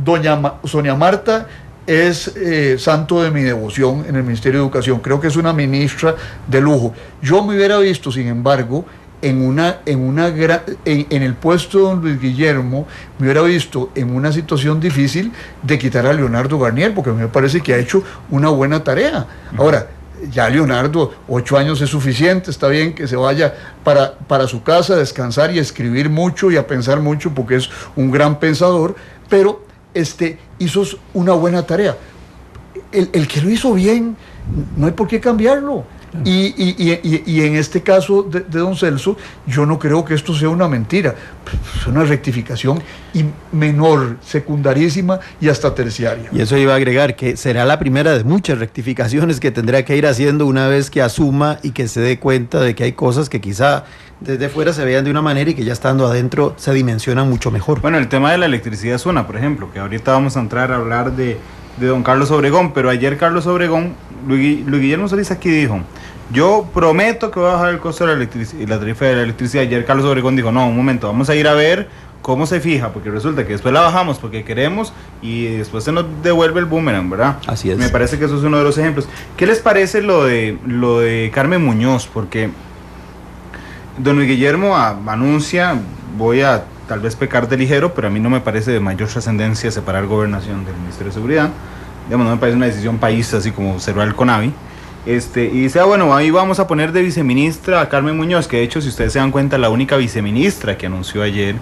[SPEAKER 5] doña Sonia Marta es santo de mi devoción en el Ministerio de Educación, creo que es una ministra de lujo. Yo me hubiera visto, sin embargo, en el puesto de don Luis Guillermo, me hubiera visto en una situación difícil de quitar a Leonardo Garnier, porque me parece que ha hecho una buena tarea. Ahora, ya Leonardo, 8 años es suficiente, está bien que se vaya para su casa a descansar y a escribir mucho y a pensar mucho, porque es un gran pensador, pero hizo una buena tarea. El que lo hizo bien, no hay por qué cambiarlo. Y en este caso de don Celso, yo no creo que esto sea una mentira, es una rectificación menor, secundarísima y hasta terciaria.
[SPEAKER 6] Y eso iba a agregar que será la primera de muchas rectificaciones que tendrá que ir haciendo una vez que asuma y que se dé cuenta de que hay cosas que quizá desde fuera se vean de una manera y que ya estando adentro se dimensionan mucho mejor.
[SPEAKER 2] Bueno, el tema de la electricidad es una, por ejemplo, que ahorita vamos a entrar a hablar de don Carlos Obregón, pero ayer Carlos Obregón, Luis Guillermo Solís aquí dijo: yo prometo que voy a bajar el costo de la tarifa de la electricidad. Ayer Carlos Obregón dijo: no, un momento, vamos a ir a ver cómo se fija, porque resulta que después la bajamos porque queremos y después se nos devuelve el boomerang, ¿verdad?
[SPEAKER 6] Así es.
[SPEAKER 2] Me parece que eso es uno de los ejemplos. ¿Qué les parece lo de Carmen Muñoz? Porque don Luis Guillermo anuncia, voy a tal vez pecar de ligero, pero a mí no me parece de mayor trascendencia separar gobernación del Ministerio de Seguridad. Digamos, no me parece una decisión país, así como cerrar el CONAVI. Y dice, bueno, ahí vamos a poner de viceministra a Carmen Muñoz, que de hecho, si ustedes se dan cuenta, la única viceministra que anunció ayer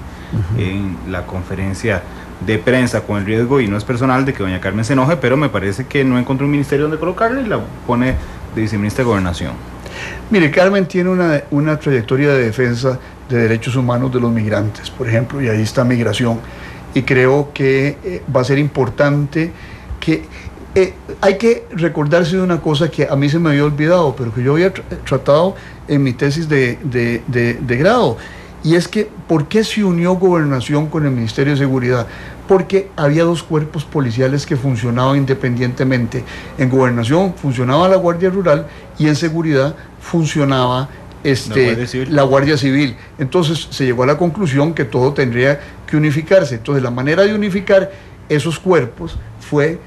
[SPEAKER 2] en la conferencia de prensa, con el riesgo, y no es personal, de que doña Carmen se enoje, pero me parece que no encontró un ministerio donde colocarla y la pone de viceministra de Gobernación.
[SPEAKER 5] Mire, Carmen tiene una trayectoria de defensa de derechos humanos de los migrantes, por ejemplo, y ahí está migración, y creo que va a ser importante que hay que recordarse de una cosa que a mí se me había olvidado, pero que yo había tratado en mi tesis de grado, y es que ¿por qué se unió Gobernación con el Ministerio de Seguridad? Porque había dos cuerpos policiales que funcionaban independientemente. En Gobernación funcionaba la Guardia Rural y en Seguridad funcionaba la Guardia Civil. Entonces se llegó a la conclusión que todo tendría que unificarse. Entonces la manera de unificar esos cuerpos fue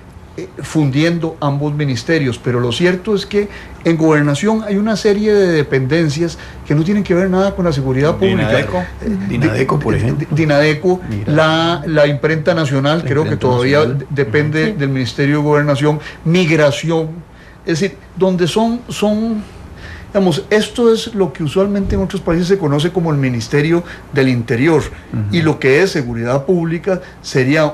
[SPEAKER 5] fundiendo ambos ministerios, pero lo cierto es que en gobernación hay una serie de dependencias que no tienen que ver nada con la seguridad pública.
[SPEAKER 6] Dinadeco, por ejemplo.
[SPEAKER 5] Dinadeco, la imprenta nacional, creo que todavía depende del Ministerio de Gobernación, migración, es decir, donde son digamos, esto es lo que usualmente en otros países se conoce como el Ministerio del Interior, y lo que es seguridad pública sería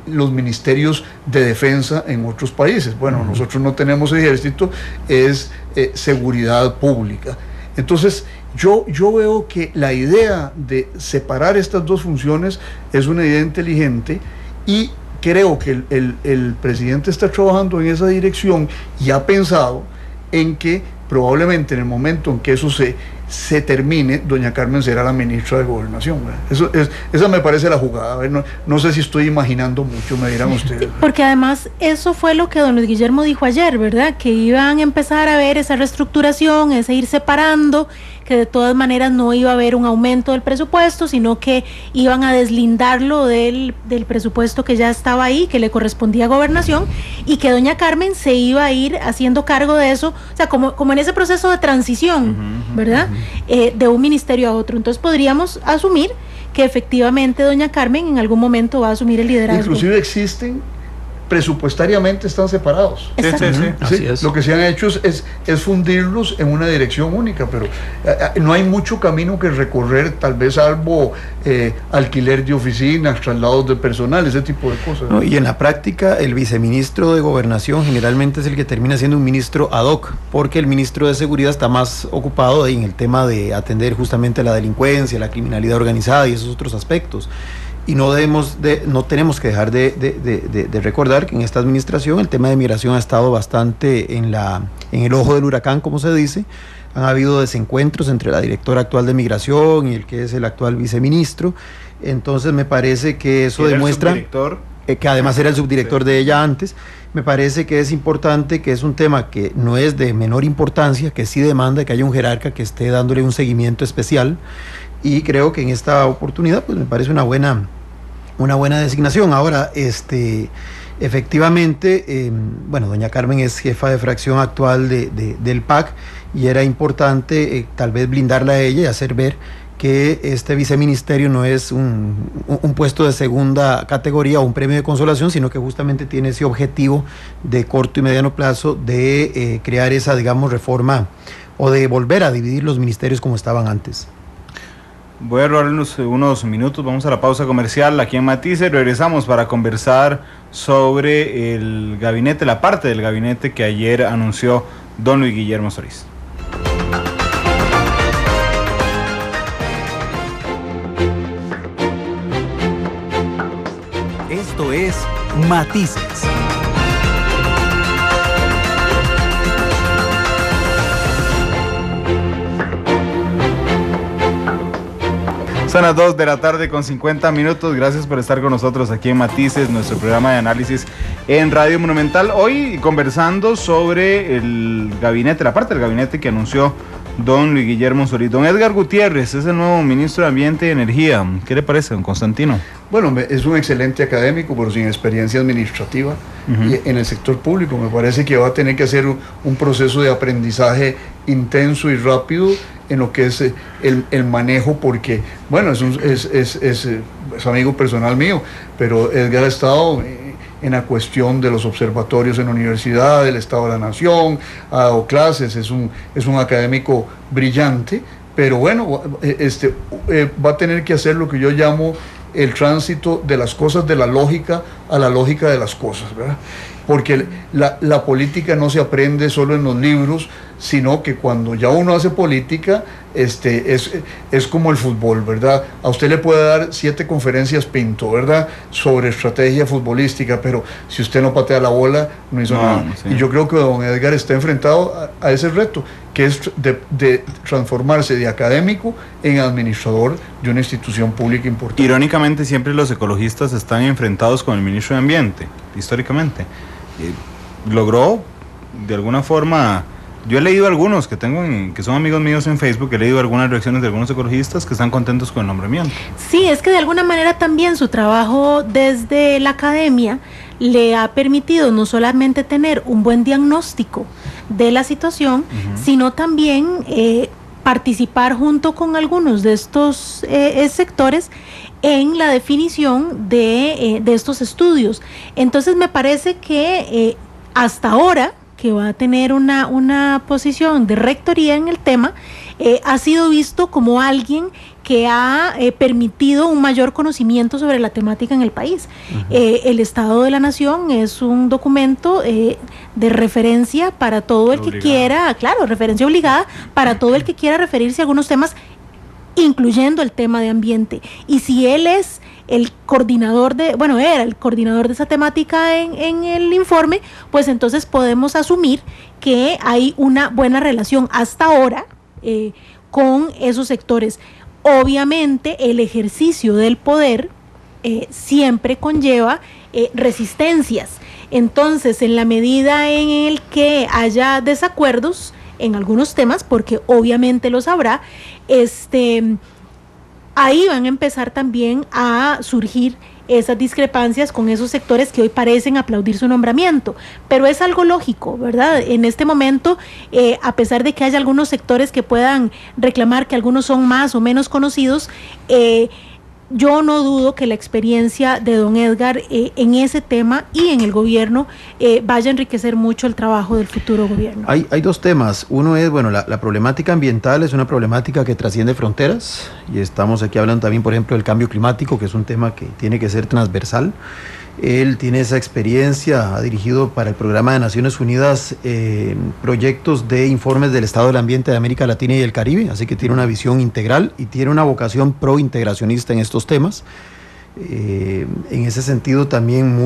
[SPEAKER 5] los ministerios de defensa en otros países. Bueno, nosotros no tenemos ejército, es seguridad pública. Entonces, yo veo que la idea de separar estas dos funciones es una idea inteligente, y creo que el presidente está trabajando en esa dirección y ha pensado en que probablemente en el momento en que eso se termine, doña Carmen será la ministra de Gobernación. Esa me parece la jugada. A ver, no sé si estoy imaginando mucho, me dirán ustedes.
[SPEAKER 4] Porque además eso fue lo que don Luis Guillermo dijo ayer, ¿verdad? Que iban a empezar a ver esa reestructuración, ese ir separando, que de todas maneras no iba a haber un aumento del presupuesto, sino que iban a deslindarlo del presupuesto que ya estaba ahí, que le correspondía a Gobernación, y que doña Carmen se iba a ir haciendo cargo de eso, o sea, como en ese proceso de transición, ¿verdad? De un ministerio a otro. Entonces podríamos asumir que efectivamente doña Carmen en algún momento va a asumir el liderazgo.
[SPEAKER 5] Inclusive presupuestariamente están separados.
[SPEAKER 6] Así es.
[SPEAKER 5] Lo que se han hecho es fundirlos en una dirección única, pero no hay mucho camino que recorrer, tal vez salvo alquiler de oficinas, traslados de personal, ese tipo de cosas.
[SPEAKER 6] No, y en la práctica el viceministro de Gobernación generalmente es el que termina siendo un ministro ad hoc, porque el ministro de Seguridad está más ocupado en el tema de atender justamente la delincuencia, la criminalidad organizada y esos otros aspectos. Y no tenemos que dejar de recordar que en esta administración el tema de migración ha estado bastante en el ojo del huracán, como se dice. Han habido desencuentros entre la directora actual de migración y el que es el actual viceministro. Entonces me parece que eso demuestra que además era el subdirector de ella antes. Me parece que es importante, que es un tema que no es de menor importancia, que sí demanda que haya un jerarca que esté dándole un seguimiento especial, y creo que en esta oportunidad pues me parece una buena designación. Ahora, efectivamente, doña Carmen es jefa de fracción actual del PAC, y era importante tal vez blindarla a ella y hacer ver que este viceministerio no es un puesto de segunda categoría o un premio de consolación, sino que justamente tiene ese objetivo de corto y mediano plazo de crear esa, digamos, reforma, o de volver a dividir los ministerios como estaban antes.
[SPEAKER 2] Voy a robarnos unos minutos, vamos a la pausa comercial aquí en Matices, regresamos para conversar sobre el gabinete, la parte del gabinete que ayer anunció don Luis Guillermo Solís.
[SPEAKER 1] Esto es Matices.
[SPEAKER 2] Son las 2 de la tarde con 50 minutos. Gracias por estar con nosotros aquí en Matices, nuestro programa de análisis en Radio Monumental. Hoy conversando sobre el gabinete, la parte del gabinete que anunció don Luis Guillermo Solís. Don Edgar Gutiérrez es el nuevo ministro de Ambiente y Energía. ¿Qué le parece, don Constantino?
[SPEAKER 5] Bueno, es un excelente académico, pero sin experiencia administrativa en el sector público. Me parece que va a tener que hacer un proceso de aprendizaje intenso y rápido en lo que es el manejo, porque, bueno, es amigo personal mío, pero Edgar ha estado en la cuestión de los observatorios en la universidad, del Estado de la Nación, ha dado clases, es un académico brillante, pero bueno, va a tener que hacer lo que yo llamo el tránsito de las cosas de la lógica a la lógica de las cosas, ¿verdad? Porque la política no se aprende solo en los libros, sino que cuando ya uno hace política, es como el fútbol, ¿verdad? A usted le puede dar 7 conferencias Pinto, ¿verdad?, sobre estrategia futbolística, pero si usted no patea la bola, no hizo nada. Sí. Y yo creo que don Edgar está enfrentado a ese reto, que es de transformarse de académico en administrador de una institución pública importante.
[SPEAKER 2] Irónicamente, siempre los ecologistas están enfrentados con el ministro de Ambiente, históricamente. Logró, de alguna forma... Yo he leído algunos que son amigos míos en Facebook, he leído algunas reacciones de algunos ecologistas que están contentos con el nombramiento.
[SPEAKER 4] Sí, es que de alguna manera también su trabajo desde la academia le ha permitido no solamente tener un buen diagnóstico de la situación, sino también participar junto con algunos de estos sectores en la definición de estos estudios. Entonces me parece que hasta ahora, que va a tener una posición de rectoría en el tema, ha sido visto como alguien que ha permitido un mayor conocimiento sobre la temática en el país. El Estado de la Nación es un documento de referencia para todo el que quiera, claro, referencia obligada para todo el que quiera referirse a algunos temas, incluyendo el tema de ambiente. Y si él es el coordinador era el coordinador de esa temática en el informe, pues entonces podemos asumir que hay una buena relación hasta ahora con esos sectores. Obviamente el ejercicio del poder siempre conlleva resistencias. Entonces, en la medida en el que haya desacuerdos en algunos temas, porque obviamente los habrá, ahí van a empezar también a surgir esas discrepancias con esos sectores que hoy parecen aplaudir su nombramiento, pero es algo lógico, ¿verdad? En este momento, a pesar de que haya algunos sectores que puedan reclamar que algunos son más o menos conocidos, yo no dudo que la experiencia de don Edgar en ese tema y en el gobierno vaya a enriquecer mucho el trabajo del futuro gobierno.
[SPEAKER 6] Hay dos temas. Uno es, la problemática ambiental es una problemática que trasciende fronteras, y estamos aquí hablando también, por ejemplo, del cambio climático, que es un tema que tiene que ser transversal. Él tiene esa experiencia, ha dirigido para el Programa de Naciones Unidas proyectos de informes del estado del ambiente de América Latina y el Caribe, así que tiene una visión integral y tiene una vocación pro-integracionista en estos temas. En ese sentido también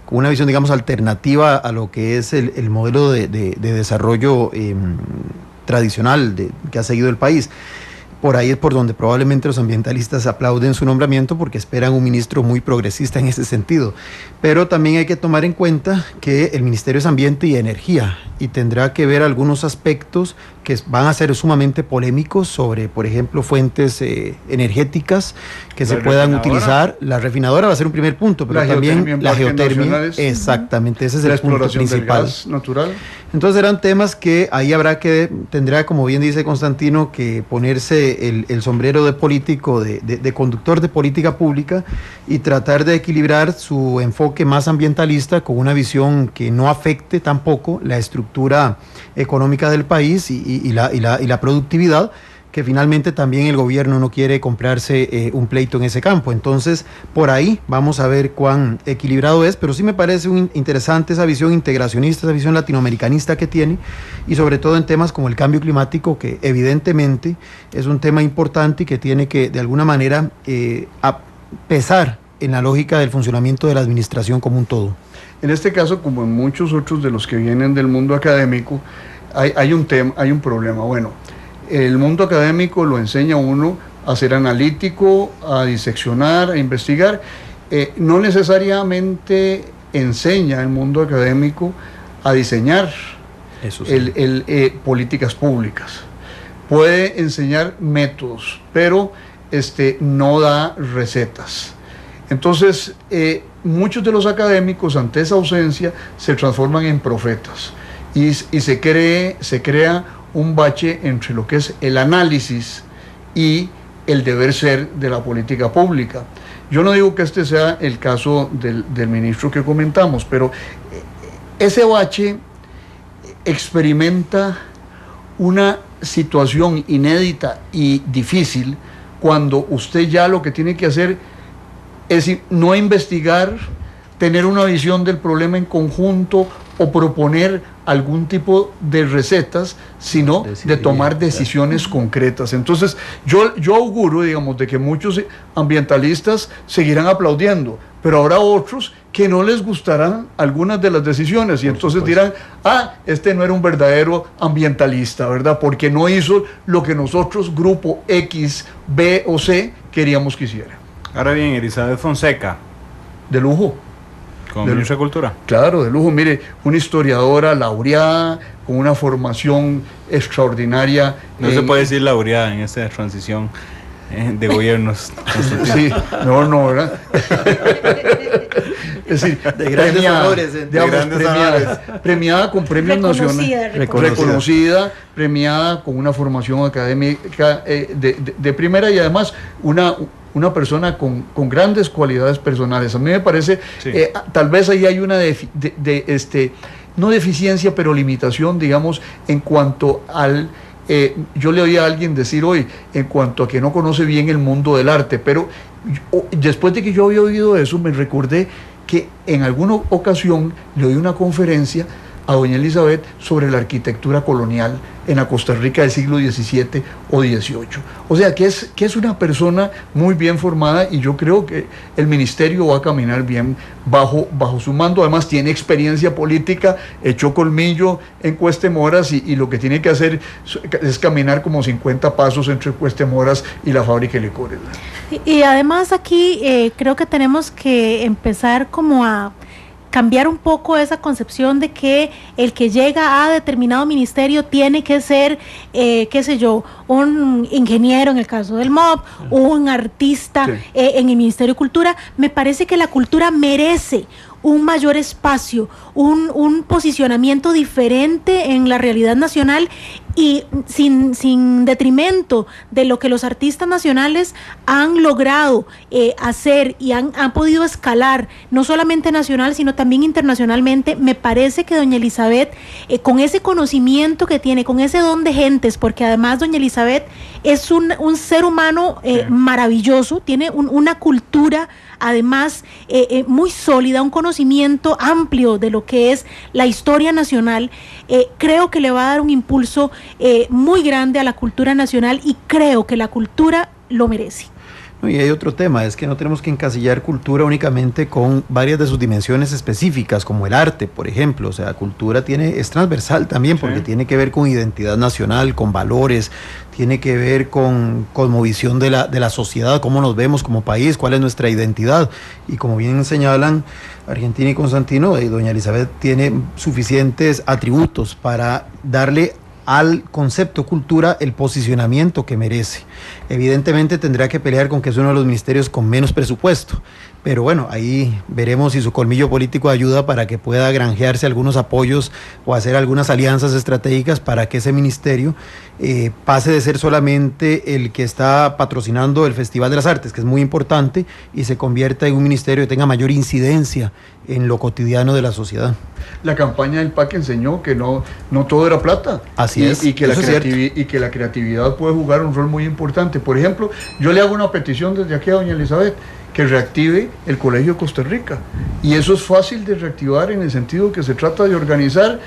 [SPEAKER 6] con una visión, digamos, alternativa a lo que es el modelo de desarrollo tradicional que ha seguido el país. Por ahí es por donde probablemente los ambientalistas aplauden su nombramiento, porque esperan un ministro muy progresista en ese sentido. Pero también hay que tomar en cuenta que el ministerio es Ambiente y Energía, y tendrá que ver algunos aspectos que van a ser sumamente polémicos sobre, por ejemplo, fuentes energéticas que se puedan utilizar. La refinadora va a ser un primer punto, pero también la geotermia. Exactamente, ese es el punto principal. Del gas natural. Entonces eran temas que ahí tendrá, como bien dice Constantino, que ponerse el sombrero de político, de conductor de política pública, y tratar de equilibrar su enfoque más ambientalista con una visión que no afecte tampoco la estructura económica del país y la productividad, que finalmente también el gobierno no quiere comprarse un pleito en ese campo. Entonces, por ahí vamos a ver cuán equilibrado es, pero sí me parece interesante esa visión integracionista, esa visión latinoamericanista que tiene, y sobre todo en temas como el cambio climático, que evidentemente es un tema importante y que tiene que, de alguna manera, pesar en la lógica del funcionamiento de la administración como un todo.
[SPEAKER 5] En este caso, como en muchos otros de los que vienen del mundo académico, hay un problema. Bueno, el mundo académico lo enseña a uno a ser analítico, a diseccionar, a investigar. No necesariamente enseña el mundo académico a diseñar políticas públicas. Puede enseñar métodos, pero no da recetas. Entonces, muchos de los académicos, ante esa ausencia, se transforman en profetas, y se crea un bache entre lo que es el análisis y el deber ser de la política pública. Yo no digo que este sea el caso del ministro que comentamos, pero ese bache experimenta una situación inédita y difícil cuando usted ya lo que tiene que hacer es no investigar, tener una visión del problema en conjunto o proponer algún tipo de recetas, sino de tomar decisiones concretas. Entonces, yo auguro, digamos, de que muchos ambientalistas seguirán aplaudiendo, pero habrá otros que no les gustarán algunas de las decisiones, y entonces dirán, este no era un verdadero ambientalista, ¿verdad? Porque no hizo lo que nosotros, grupo X, B o C, queríamos que hiciera.
[SPEAKER 2] Ahora bien, Elizabeth Fonseca.
[SPEAKER 5] De lujo.
[SPEAKER 2] ¿Como ministra de Cultura?
[SPEAKER 5] Claro, de lujo. Mire, una historiadora laureada, con una formación extraordinaria.
[SPEAKER 2] No se puede decir laureada en esta transición. de gobiernos.
[SPEAKER 5] Sí, no, ¿verdad? Es decir,
[SPEAKER 6] de grandes honores,
[SPEAKER 5] premiada con premios nacionales, reconocida, premiada con una formación académica de primera y además una persona con grandes cualidades personales. A mí me parece, sí. Tal vez ahí hay una no deficiencia, pero limitación, digamos, en cuanto al... yo le oí a alguien decir hoy, en cuanto a que no conoce bien el mundo del arte, pero después de que yo había oído eso, me recordé que en alguna ocasión le oí una conferencia a doña Elizabeth sobre la arquitectura colonial en la Costa Rica del siglo XVII o XVIII. O sea, que es una persona muy bien formada y yo creo que el ministerio va a caminar bien bajo su mando. Además tiene experiencia política, echó colmillo en Cuestemoras y lo que tiene que hacer es caminar como 50 pasos entre Cuestemoras y la fábrica de licores.
[SPEAKER 4] Y además aquí creo que tenemos que empezar como a cambiar un poco esa concepción de que el que llega a determinado ministerio tiene que ser, qué sé yo, un ingeniero en el caso del MOB, un artista en el Ministerio de Cultura. Me parece que la cultura merece un mayor espacio, un posicionamiento diferente en la realidad nacional y sin detrimento de lo que los artistas nacionales han logrado hacer y han podido escalar, no solamente nacional, sino también internacionalmente. Me parece que doña Elizabeth, con ese conocimiento que tiene, con ese don de gentes, porque además doña Elizabeth es un ser humano maravilloso, tiene una cultura además muy sólida, un conocimiento amplio de lo que es la historia nacional. Creo que le va a dar un impulso muy grande a la cultura nacional y creo que la cultura lo merece.
[SPEAKER 6] Y hay otro tema, es que no tenemos que encasillar cultura únicamente con varias de sus dimensiones específicas, como el arte, por ejemplo. O sea, cultura es transversal también, porque tiene que ver con identidad nacional, con valores, tiene que ver con cosmovisión de la sociedad, cómo nos vemos como país, cuál es nuestra identidad. Y como bien señalan Argentina y Constantino, doña Elizabeth tiene suficientes atributos para darle al concepto cultura el posicionamiento que merece. Evidentemente tendrá que pelear con que es uno de los ministerios con menos presupuesto, pero bueno, ahí veremos si su colmillo político ayuda para que pueda granjearse algunos apoyos o hacer algunas alianzas estratégicas para que ese ministerio pase de ser solamente el que está patrocinando el Festival de las Artes, que es muy importante, y se convierta en un ministerio que tenga mayor incidencia en lo cotidiano de la sociedad.
[SPEAKER 5] La campaña del PAC enseñó que no todo era plata.
[SPEAKER 6] Así es.
[SPEAKER 5] Y que la creatividad puede jugar un rol muy importante. Por ejemplo, yo le hago una petición desde aquí a doña Elizabeth, que reactive el Colegio de Costa Rica. Y eso es fácil de reactivar en el sentido que se trata de organizar,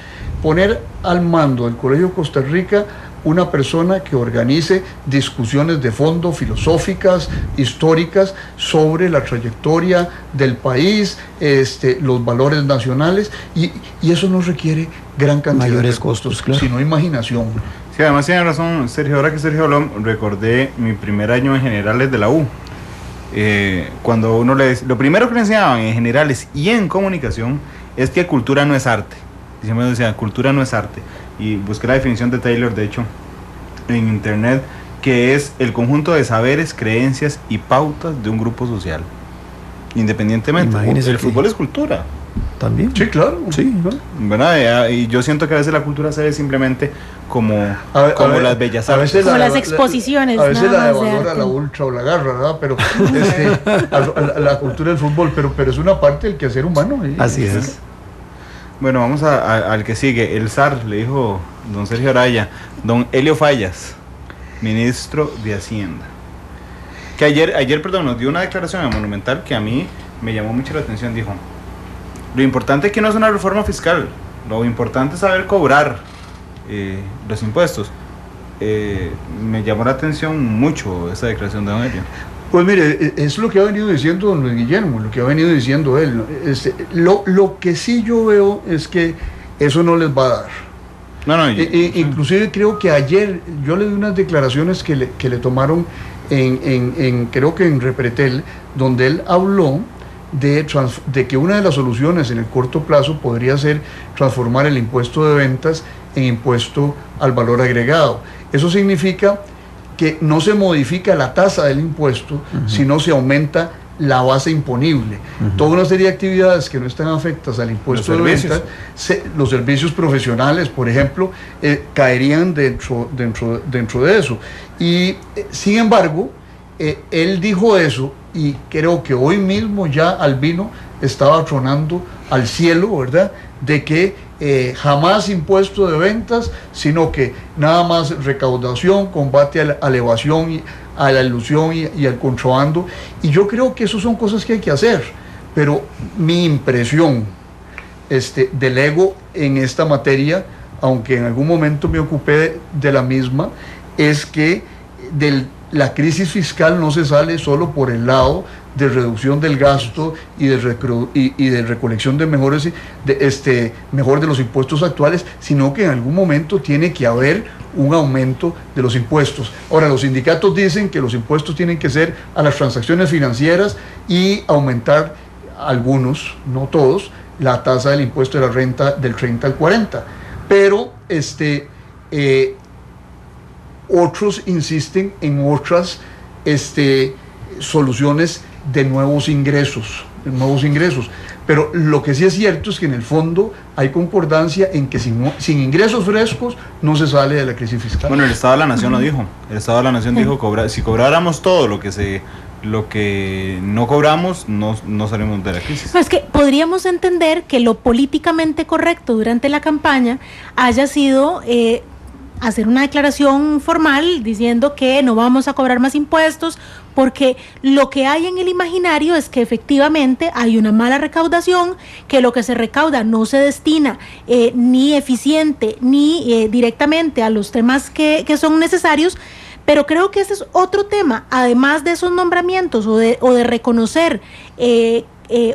[SPEAKER 5] poner al mando del Colegio de Costa Rica una persona que organice discusiones de fondo, filosóficas, históricas, sobre la trayectoria del país, los valores nacionales, y eso no requiere gran cantidad
[SPEAKER 6] mayores
[SPEAKER 5] de costos,
[SPEAKER 6] claro,
[SPEAKER 5] sino imaginación.
[SPEAKER 2] Sí, además tiene razón Sergio. Ahora que Sergio habló, recordé mi primer año en generales de la U. Cuando uno lo primero que le enseñaban en generales y en comunicación es que cultura no es arte. Siempre decían, cultura no es arte. Y busqué la definición de Taylor, de hecho, en internet, que es el conjunto de saberes, creencias y pautas de un grupo social. Independientemente.
[SPEAKER 6] Imagínese,
[SPEAKER 2] el fútbol es cultura.
[SPEAKER 6] También.
[SPEAKER 5] Sí, claro.
[SPEAKER 6] Sí,
[SPEAKER 2] ¿verdad? Y yo siento que a veces la cultura se ve simplemente como las bellas artes.
[SPEAKER 4] Como las exposiciones.
[SPEAKER 5] A veces la devalora la ultra o la garra, ¿verdad? Pero la cultura del fútbol, pero es una parte del quehacer humano.
[SPEAKER 6] Así es.
[SPEAKER 2] Bueno, vamos al que sigue. El zar, le dijo don Sergio Araya, don Helio Fallas, ministro de Hacienda, que ayer nos dio una declaración en Monumental que a mí me llamó mucho la atención. Dijo, lo importante es que no es una reforma fiscal, lo importante es saber cobrar los impuestos. Me llamó la atención mucho esa declaración de don Helio.
[SPEAKER 5] Pues mire, es lo que ha venido diciendo don Luis Guillermo, lo que ha venido diciendo él. Lo que sí yo veo es que eso no les va a dar. Inclusive creo que ayer yo le di unas declaraciones que le tomaron creo que en Repretel, donde él habló de que una de las soluciones en el corto plazo podría ser transformar el impuesto de ventas en impuesto al valor agregado. Eso significa que no se modifica la tasa del impuesto, sino se aumenta la base imponible. Toda una serie de actividades que no están afectadas al impuesto de ventas, los servicios profesionales, por ejemplo, caerían dentro de eso. Y sin embargo, él dijo eso, y creo que hoy mismo ya Albino estaba tronando al cielo, ¿verdad?, de que jamás impuesto de ventas, sino que nada más recaudación, combate a la evasión, a la ilusión y al contrabando. Y yo creo que eso son cosas que hay que hacer, pero mi impresión del ego en esta materia, aunque en algún momento me ocupé de la misma, es que la crisis fiscal no se sale solo por el lado de reducción del gasto y de recolección de mejor de los impuestos actuales, sino que en algún momento tiene que haber un aumento de los impuestos. Ahora, los sindicatos dicen que los impuestos tienen que ser a las transacciones financieras y aumentar algunos, no todos, la tasa del impuesto de la renta del 30 al 40. Pero otros insisten en otras soluciones de nuevos ingresos. Pero lo que sí es cierto es que en el fondo hay concordancia en que sin ingresos frescos no se sale de la crisis fiscal.
[SPEAKER 2] Bueno, el Estado de la Nación lo dijo. El Estado de la Nación dijo, si cobráramos todo lo que no cobramos, no salimos de la crisis.
[SPEAKER 4] Es que podríamos entender que lo políticamente correcto durante la campaña haya sido hacer una declaración formal diciendo que no vamos a cobrar más impuestos, porque lo que hay en el imaginario es que efectivamente hay una mala recaudación, que lo que se recauda no se destina ni eficiente ni directamente a los temas que son necesarios. Pero creo que ese es otro tema, además de esos nombramientos o de reconocer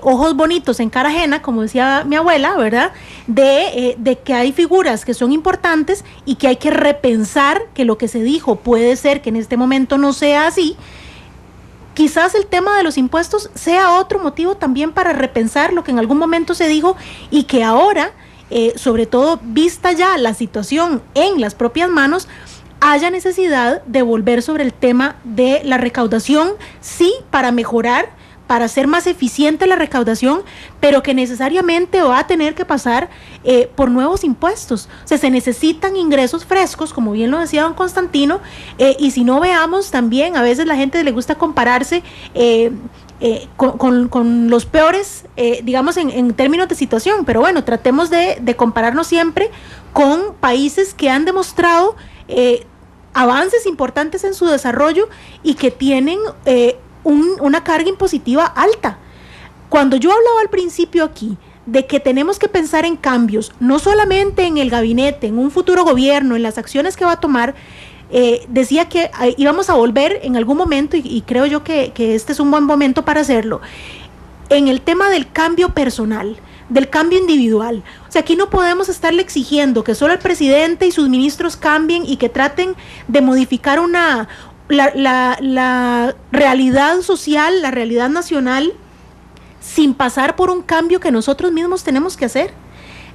[SPEAKER 4] ojos bonitos en cara ajena, como decía mi abuela, ¿verdad?, de que hay figuras que son importantes y que hay que repensar que lo que se dijo puede ser que en este momento no sea así. Quizás el tema de los impuestos sea otro motivo también para repensar lo que en algún momento se dijo y que ahora, sobre todo vista ya la situación en las propias manos, haya necesidad de volver sobre el tema de la recaudación, sí, para mejorar, para hacer más eficiente la recaudación, pero que necesariamente va a tener que pasar por nuevos impuestos. O sea, se necesitan ingresos frescos, como bien lo decía don Constantino, y si no, veamos también, a veces la gente le gusta compararse con los peores, digamos, en términos de situación, pero bueno, tratemos de compararnos siempre con países que han demostrado avances importantes en su desarrollo y que tienen una carga impositiva alta. Cuando yo hablaba al principio aquí de que tenemos que pensar en cambios, no solamente en el gabinete, en un futuro gobierno, en las acciones que va a tomar, decía que íbamos a volver en algún momento, y creo yo que este es un buen momento para hacerlo, en el tema del cambio personal, del cambio individual. O sea, aquí no podemos estarle exigiendo que solo el presidente y sus ministros cambien y que traten de modificar la realidad social, la realidad nacional, sin pasar por un cambio que nosotros mismos tenemos que hacer.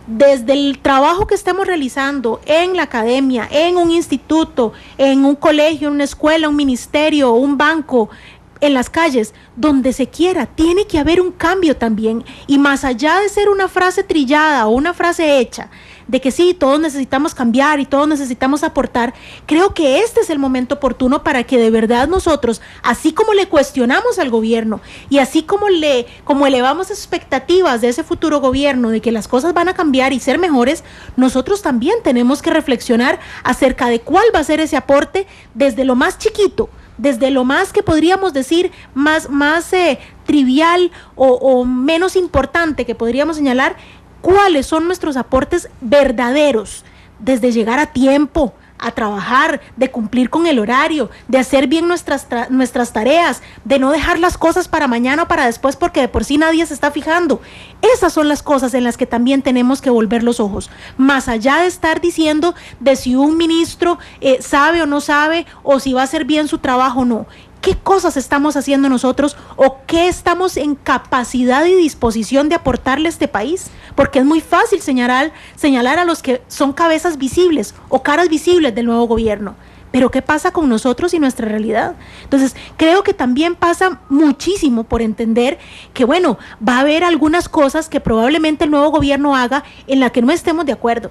[SPEAKER 4] Desde el trabajo que estemos realizando en la academia, en un instituto, en un colegio, en una escuela, un ministerio, un banco, en las calles, donde se quiera, tiene que haber un cambio también. Y más allá de ser una frase trillada o una frase hecha, de que sí, todos necesitamos cambiar y todos necesitamos aportar, creo que este es el momento oportuno para que de verdad nosotros, así como le cuestionamos al gobierno y así como elevamos expectativas de ese futuro gobierno, de que las cosas van a cambiar y ser mejores, nosotros también tenemos que reflexionar acerca de cuál va a ser ese aporte desde lo más chiquito, desde lo más que podríamos decir más trivial o menos importante que podríamos señalar, cuáles son nuestros aportes verdaderos, desde llegar a tiempo, a trabajar, de cumplir con el horario, de hacer bien nuestras tareas, de no dejar las cosas para mañana o para después porque de por sí nadie se está fijando. Esas son las cosas en las que también tenemos que volver los ojos, más allá de estar diciendo de si un ministro sabe o no sabe, o si va a hacer bien su trabajo o no. ¿Qué cosas estamos haciendo nosotros o qué estamos en capacidad y disposición de aportarle a este país? Porque es muy fácil señalar a los que son cabezas visibles o caras visibles del nuevo gobierno, pero ¿qué pasa con nosotros y nuestra realidad? Entonces, creo que también pasa muchísimo por entender que, bueno, va a haber algunas cosas que probablemente el nuevo gobierno haga en las que no estemos de acuerdo.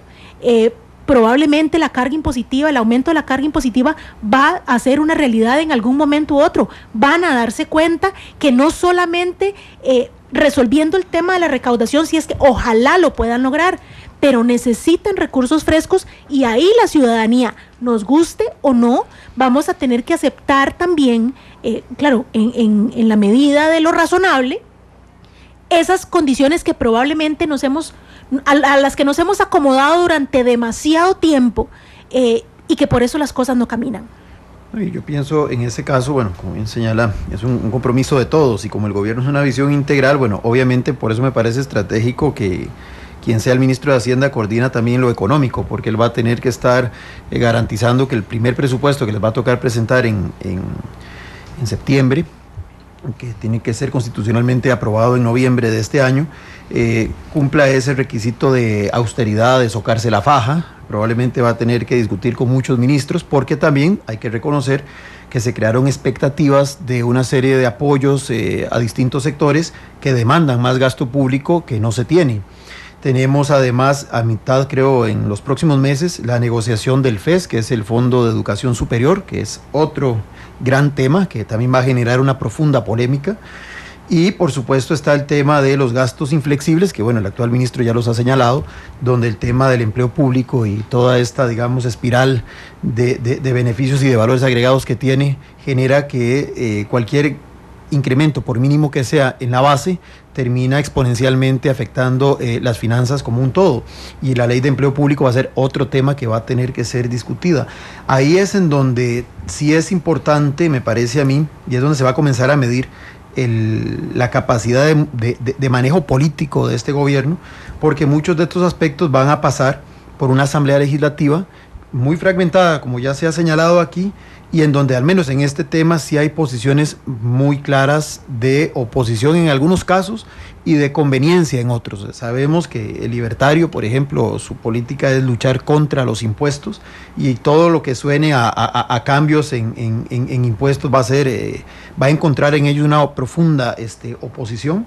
[SPEAKER 4] Probablemente la carga impositiva, el aumento de la carga impositiva va a ser una realidad en algún momento u otro. Van a darse cuenta que no solamente resolviendo el tema de la recaudación, si es que ojalá lo puedan lograr, pero necesitan recursos frescos y ahí la ciudadanía, nos guste o no, vamos a tener que aceptar también, claro, en la medida de lo razonable, esas condiciones que probablemente a las que nos hemos acomodado durante demasiado tiempo y que por eso las cosas no caminan.
[SPEAKER 6] Yo pienso en ese caso, bueno, como bien señala, es un compromiso de todos y como el gobierno es una visión integral, bueno, obviamente por eso me parece estratégico que quien sea el ministro de Hacienda coordina también lo económico, porque él va a tener que estar garantizando que el primer presupuesto que les va a tocar presentar en septiembre, que tiene que ser constitucionalmente aprobado en noviembre de este año, cumpla ese requisito de austeridad, de socarse la faja. Probablemente va a tener que discutir con muchos ministros, porque también hay que reconocer que se crearon expectativas de una serie de apoyos a distintos sectores que demandan más gasto público que no se tiene. Tenemos además a mitad, creo, en los próximos meses, la negociación del FES, que es el Fondo de Educación Superior, que es otro gran tema que también va a generar una profunda polémica. Y por supuesto está el tema de los gastos inflexibles, que bueno, el actual ministro ya los ha señalado, donde el tema del empleo público y toda esta, digamos, espiral de beneficios y de valores agregados que tiene, genera que cualquier incremento, por mínimo que sea en la base, termina exponencialmente afectando las finanzas como un todo. Y la ley de empleo público va a ser otro tema que va a tener que ser discutida. Ahí es en donde sí es importante, me parece a mí, y es donde se va a comenzar a medir la capacidad de manejo político de este gobierno, porque muchos de estos aspectos van a pasar por una asamblea legislativa muy fragmentada, como ya se ha señalado aquí, y en donde al menos en este tema sí hay posiciones muy claras de oposición en algunos casos y de conveniencia en otros. Sabemos que el libertario, por ejemplo, su política es luchar contra los impuestos, y todo lo que suene a cambios en impuestos va a encontrar en ellos una profunda oposición.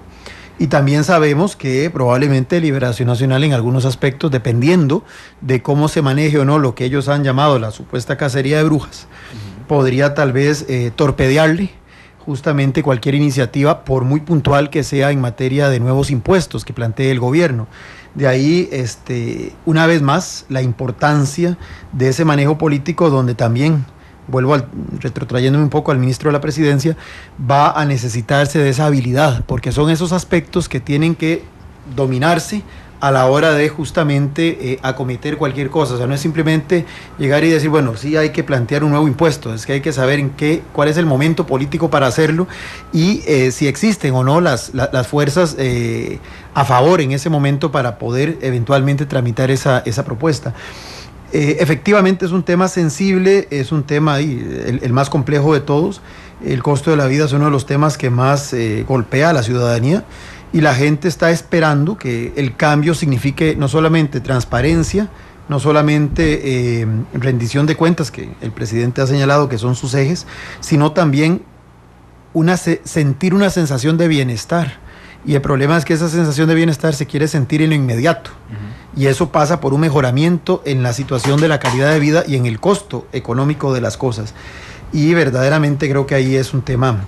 [SPEAKER 6] Y también sabemos que probablemente Liberación Nacional en algunos aspectos, dependiendo de cómo se maneje o no lo que ellos han llamado la supuesta cacería de brujas, podría tal vez torpedearle justamente cualquier iniciativa, por muy puntual que sea en materia de nuevos impuestos que plantee el gobierno. De ahí, una vez más, la importancia de ese manejo político, donde también, retrotrayéndome un poco al ministro de la Presidencia, va a necesitarse de esa habilidad, porque son esos aspectos que tienen que dominarse a la hora de justamente acometer cualquier cosa. O sea, no es simplemente llegar y decir, bueno, sí hay que plantear un nuevo impuesto, es que hay que saber cuál es el momento político para hacerlo, y si existen o no las fuerzas a favor en ese momento para poder eventualmente tramitar esa propuesta. Efectivamente es un tema sensible, es un tema el más complejo de todos. El costo de la vida es uno de los temas que más golpea a la ciudadanía, y la gente está esperando que el cambio signifique no solamente transparencia, no solamente rendición de cuentas, que el presidente ha señalado que son sus ejes, sino también sentir una sensación de bienestar. Y el problema es que esa sensación de bienestar se quiere sentir en lo inmediato. Y eso pasa por un mejoramiento en la situación de la calidad de vida y en el costo económico de las cosas. Y verdaderamente creo que ahí es un tema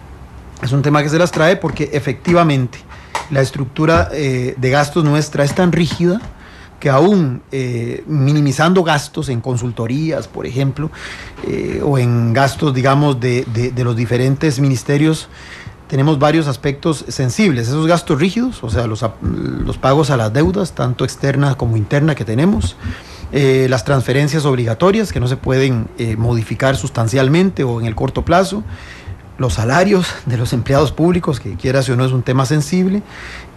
[SPEAKER 6] que se las trae, porque efectivamente la estructura de gastos nuestra es tan rígida que aún minimizando gastos en consultorías, por ejemplo, o en gastos, digamos, de los diferentes ministerios, tenemos varios aspectos sensibles. Esos gastos rígidos, o sea, los pagos a las deudas, tanto externa como interna, que tenemos, las transferencias obligatorias que no se pueden modificar sustancialmente o en el corto plazo, los salarios de los empleados públicos, que quieras o no es un tema sensible,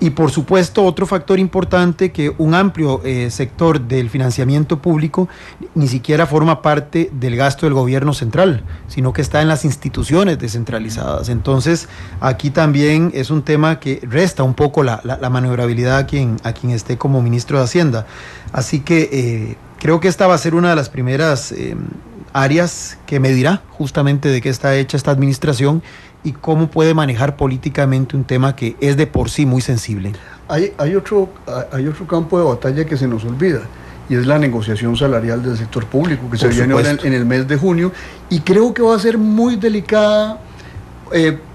[SPEAKER 6] y por supuesto otro factor importante, que un amplio sector del financiamiento público ni siquiera forma parte del gasto del gobierno central, sino que está en las instituciones descentralizadas. Entonces aquí también es un tema que resta un poco la maniobrabilidad a quien esté como ministro de Hacienda. Así que creo que esta va a ser una de las primeras áreas que medirá justamente de qué está hecha esta administración y cómo puede manejar políticamente un tema que es de por sí muy sensible.
[SPEAKER 5] Hay otro campo de batalla que se nos olvida, y es la negociación salarial del sector público, que se viene ahora en el mes de junio, y creo que va a ser muy delicada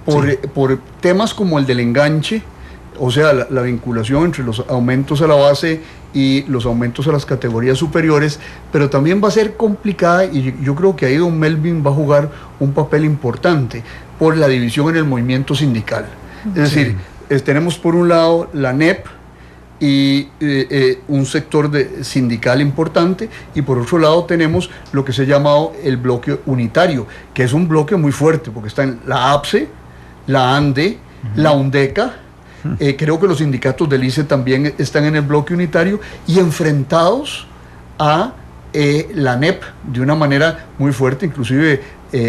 [SPEAKER 5] por temas como el del enganche, o sea, la vinculación entre los aumentos a la base y los aumentos a las categorías superiores, pero también va a ser complicada, y yo creo que ahí don Melvin va a jugar un papel importante por la división en el movimiento sindical. Es decir, tenemos por un lado la NEP y un sector sindical importante, y por otro lado tenemos lo que se ha llamado el bloque unitario, que es un bloque muy fuerte, porque está en la APSE, la ANDE, la UNDECA. Creo que los sindicatos del ICE también están en el bloque unitario y enfrentados a la NEP de una manera muy fuerte. Inclusive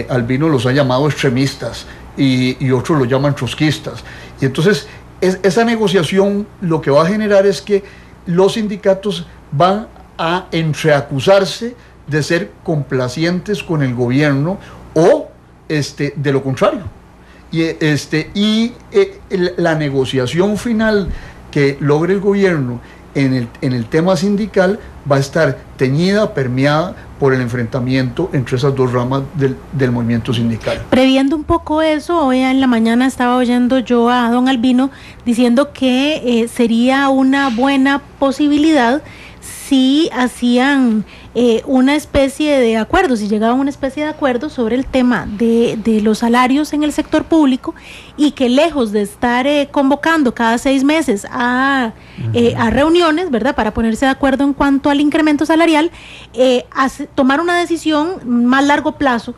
[SPEAKER 5] Albino los ha llamado extremistas y otros lo llaman trotskistas. Y entonces esa negociación lo que va a generar es que los sindicatos van a entreacusarse de ser complacientes con el gobierno o de lo contrario. La negociación final que logre el gobierno en el tema sindical va a estar teñida, permeada por el enfrentamiento entre esas dos ramas del movimiento sindical.
[SPEAKER 4] Previendo un poco eso, hoy en la mañana estaba oyendo yo a don Albino diciendo que sería una buena posibilidad si hacían una especie de acuerdo, si llegaban a una especie de acuerdo sobre el tema de los salarios en el sector público, y que lejos de estar convocando cada 6 meses a reuniones, ¿verdad?, para ponerse de acuerdo en cuanto al incremento salarial, tomar una decisión más largo plazo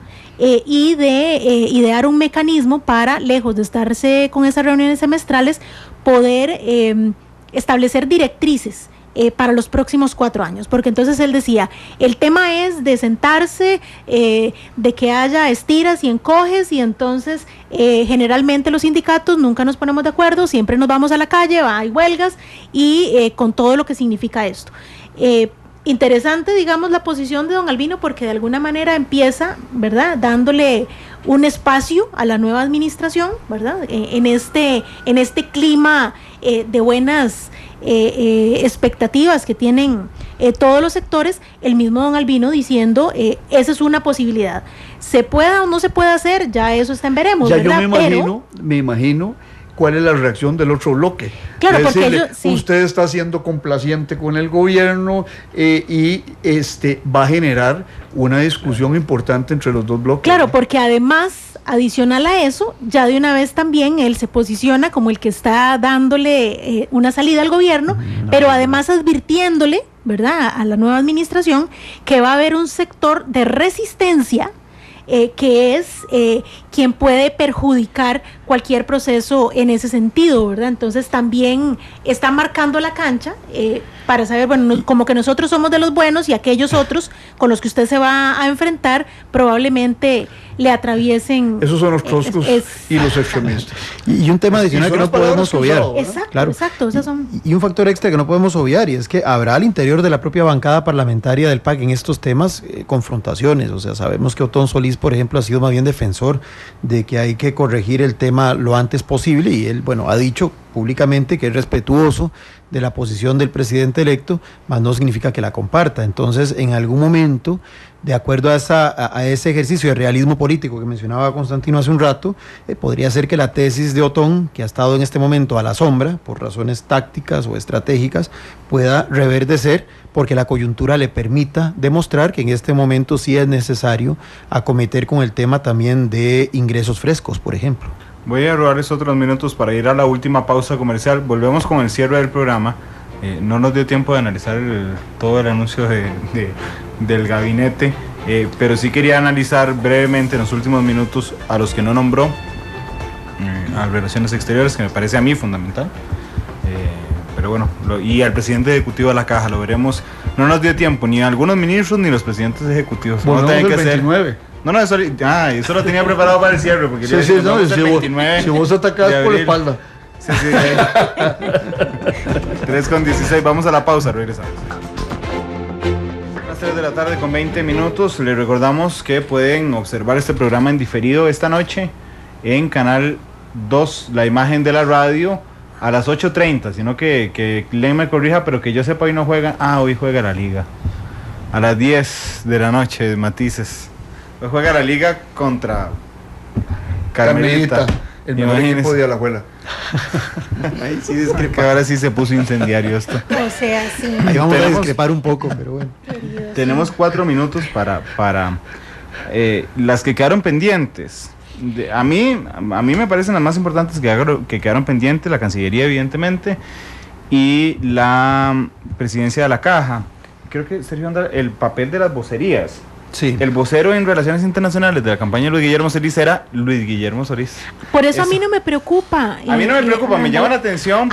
[SPEAKER 4] y de idear un mecanismo para, lejos de estarse con esas reuniones semestrales, poder establecer directrices para los próximos 4 años, porque entonces él decía, el tema es de sentarse, de que haya estiras y encoges, y entonces generalmente los sindicatos nunca nos ponemos de acuerdo, siempre nos vamos a la calle, hay huelgas, y con todo lo que significa esto. Interesante, digamos, la posición de don Albino, porque de alguna manera empieza, ¿verdad?, dándole un espacio a la nueva administración, ¿verdad?, en este clima de buenas expectativas que tienen todos los sectores. El mismo don Albino diciendo, esa es una posibilidad. ¿Se pueda o no se puede hacer? Ya eso está en veremos,
[SPEAKER 5] ya
[SPEAKER 4] ¿verdad?
[SPEAKER 5] Yo me imagino cuál es la reacción del otro bloque.
[SPEAKER 4] Claro, porque ellos, sí.
[SPEAKER 5] Usted está siendo complaciente con el gobierno y va a generar una discusión importante entre los dos bloques.
[SPEAKER 4] Claro, porque además, adicional a eso, ya de una vez también él se posiciona como el que está dándole una salida al gobierno, pero además advirtiéndole, ¿verdad?, a la nueva administración que va a haber un sector de resistencia que es quien puede perjudicar cualquier proceso en ese sentido, ¿verdad? Entonces también está marcando la cancha para saber, bueno, como que nosotros somos de los buenos y aquellos otros con los que usted se va a enfrentar probablemente le atraviesen.
[SPEAKER 5] Esos son los troscos y los extremistas.
[SPEAKER 6] Y un tema adicional que no podemos obviar.
[SPEAKER 4] Exacto,
[SPEAKER 6] claro.
[SPEAKER 4] Exacto. Esos son...
[SPEAKER 6] Y un factor extra que no podemos obviar, y es que habrá al interior de la propia bancada parlamentaria del PAC en estos temas confrontaciones. O sea, sabemos que Otón Solís, por ejemplo, ha sido más bien defensor de que hay que corregir el tema lo antes posible, y él, bueno, ha dicho públicamente que es respetuoso de la posición del presidente electo, mas no significa que la comparta. Entonces, en algún momento, de acuerdo a ese ejercicio de realismo político que mencionaba Constantino hace un rato, podría ser que la tesis de Otón, que ha estado en este momento a la sombra, por razones tácticas o estratégicas, pueda reverdecer, porque la coyuntura le permita demostrar que en este momento sí es necesario acometer con el tema también de ingresos frescos, por ejemplo.
[SPEAKER 2] Voy a robarles otros minutos para ir a la última pausa comercial. Volvemos con el cierre del programa. No nos dio tiempo de analizar todo el anuncio del gabinete, pero sí quería analizar brevemente en los últimos minutos a los que no nombró, a Relaciones Exteriores, que me parece a mí fundamental. Pero bueno, y al presidente ejecutivo de la Caja, lo veremos. No nos dio tiempo, ni a algunos ministros ni los presidentes ejecutivos.
[SPEAKER 5] Bueno,
[SPEAKER 2] no
[SPEAKER 5] el 29.
[SPEAKER 2] No, eso lo tenía preparado para el cierre, porque
[SPEAKER 5] sí, no, si vos atacás por la espalda.
[SPEAKER 2] Sí. 3:16, vamos a la pausa, regresamos. 3 de la tarde con 20 minutos. Les recordamos que pueden observar este programa en diferido esta noche en Canal 2, la imagen de la radio, a las 8:30, sino que Len me corrija, pero que yo sepa, hoy no juega. Hoy juega la Liga. A las 10 de la noche, Matices. Hoy juega la Liga contra Carmelita.
[SPEAKER 5] El mejor equipo de Alajuela.
[SPEAKER 6] Ahí sí
[SPEAKER 2] Que ahora sí se puso incendiario esto.
[SPEAKER 4] O sea, sí.
[SPEAKER 6] Ahí vamos a discrepar un poco, pero bueno.
[SPEAKER 2] Tenemos 4 minutos para las que quedaron pendientes. A mí me parecen las más importantes que quedaron pendientes: la Cancillería, evidentemente, y la Presidencia de la Caja. Creo que, Sergio, el papel de las vocerías.
[SPEAKER 6] Sí.
[SPEAKER 2] El vocero en Relaciones Internacionales de la campaña de Luis Guillermo Solís era Luis Guillermo Solís.
[SPEAKER 4] Por eso a mí no me preocupa.
[SPEAKER 2] A mí no me preocupa, me llama la atención,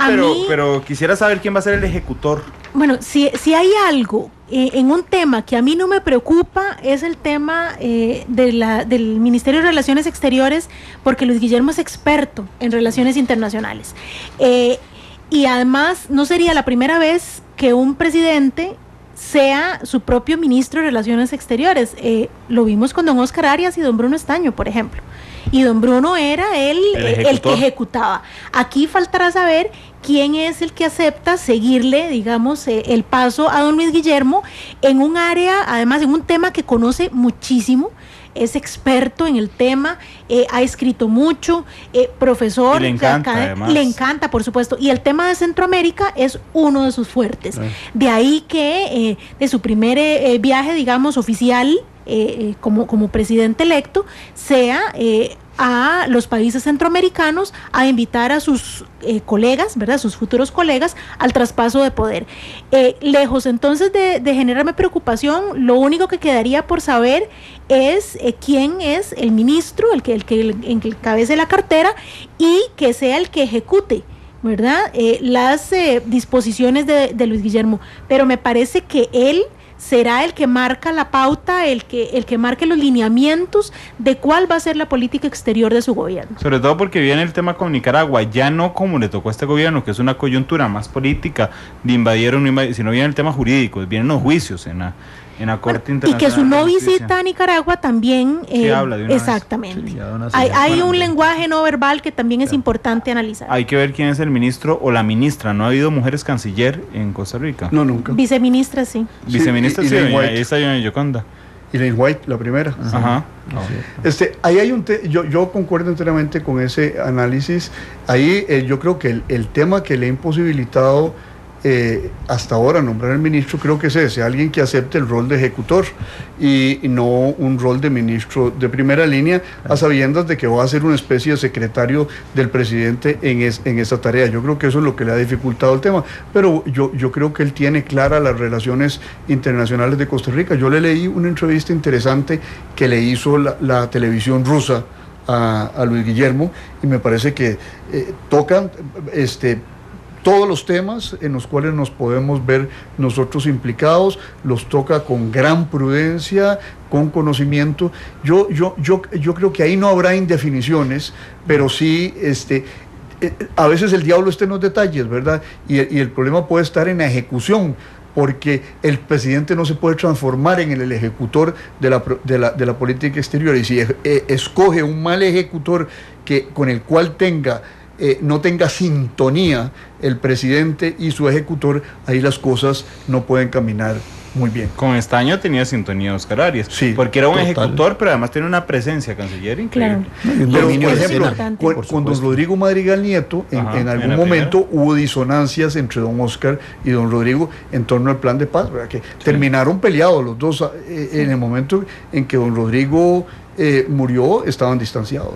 [SPEAKER 2] pero quisiera saber quién va a ser el ejecutor.
[SPEAKER 4] Bueno, si hay algo en un tema que a mí no me preocupa, es el tema del Ministerio de Relaciones Exteriores, porque Luis Guillermo es experto en relaciones internacionales. Y además no sería la primera vez que un presidente sea su propio ministro de Relaciones Exteriores. Lo vimos con don Óscar Arias y don Bruno Estaño, por ejemplo. Y don Bruno era el que ejecutaba. Aquí faltará saber quién es el que acepta seguirle, digamos, el paso a don Luis Guillermo en un área, además en un tema que conoce muchísimo. Es experto en el tema, ha escrito mucho, profesor,
[SPEAKER 2] y le encanta,
[SPEAKER 4] le encanta, por supuesto, y el tema de Centroamérica es uno de sus fuertes. De ahí que de su primer viaje, digamos, oficial como presidente electo, sea a los países centroamericanos a invitar a sus colegas, ¿verdad?, sus futuros colegas, al traspaso de poder. Lejos entonces de generarme preocupación, lo único que quedaría por saber es quién es el ministro, el que encabece la cartera, y que sea el que ejecute, ¿verdad?, las disposiciones de Luis Guillermo. Pero me parece que él será el que marca la pauta, el que marque los lineamientos de cuál va a ser la política exterior de su gobierno.
[SPEAKER 2] Sobre todo porque viene el tema con Nicaragua, ya no como le tocó a este gobierno, que es una coyuntura más política, de invadir o no invadir, sino viene el tema jurídico, vienen los juicios en la Corte Internacional.
[SPEAKER 4] Y que su no visita a Nicaragua también
[SPEAKER 2] habla de una
[SPEAKER 4] exactamente.
[SPEAKER 6] Sí,
[SPEAKER 4] hay un lenguaje no verbal que también es importante analizar.
[SPEAKER 2] Hay que ver quién es el ministro o la ministra. ¿No ha habido mujeres canciller en Costa Rica?
[SPEAKER 5] No, nunca.
[SPEAKER 4] Viceministra, sí.
[SPEAKER 2] Viceministra, sí, ahí está doña Yoconda.
[SPEAKER 5] Elaine White, la primera.
[SPEAKER 2] Ajá.
[SPEAKER 5] Ahí hay yo concuerdo enteramente con ese análisis. Ahí yo creo que el tema que le ha imposibilitado hasta ahora nombrar al ministro, creo que es ese, alguien que acepte el rol de ejecutor y no un rol de ministro de primera línea, a sabiendas de que va a ser una especie de secretario del presidente en esa tarea. Yo creo que eso es lo que le ha dificultado el tema, pero yo creo que él tiene claras las relaciones internacionales de Costa Rica. Yo le leí una entrevista interesante que le hizo la televisión rusa a Luis Guillermo, y me parece que tocan todos los temas en los cuales nos podemos ver nosotros implicados, los toca con gran prudencia, con conocimiento. Yo creo que ahí no habrá indefiniciones, pero sí a veces el diablo está en los detalles, ¿verdad? Y el problema puede estar en la ejecución, porque el presidente no se puede transformar en el ejecutor de la política exterior, y si escoge un mal ejecutor con el cual no tenga sintonía el presidente y su ejecutor, ahí las cosas no pueden caminar muy bien.
[SPEAKER 2] Con Estaño tenía sintonía Óscar Arias,
[SPEAKER 5] sí,
[SPEAKER 2] porque era un
[SPEAKER 5] total
[SPEAKER 2] ejecutor, pero además tiene una presencia canciller increíble.
[SPEAKER 4] Claro.
[SPEAKER 5] Pero, por ejemplo, con don Rodrigo Madrigal Nieto, en algún momento hubo disonancias entre don Óscar y don Rodrigo en torno al plan de paz, ¿verdad? Que terminaron peleados los dos. En el momento en que don Rodrigo murió, estaban distanciados.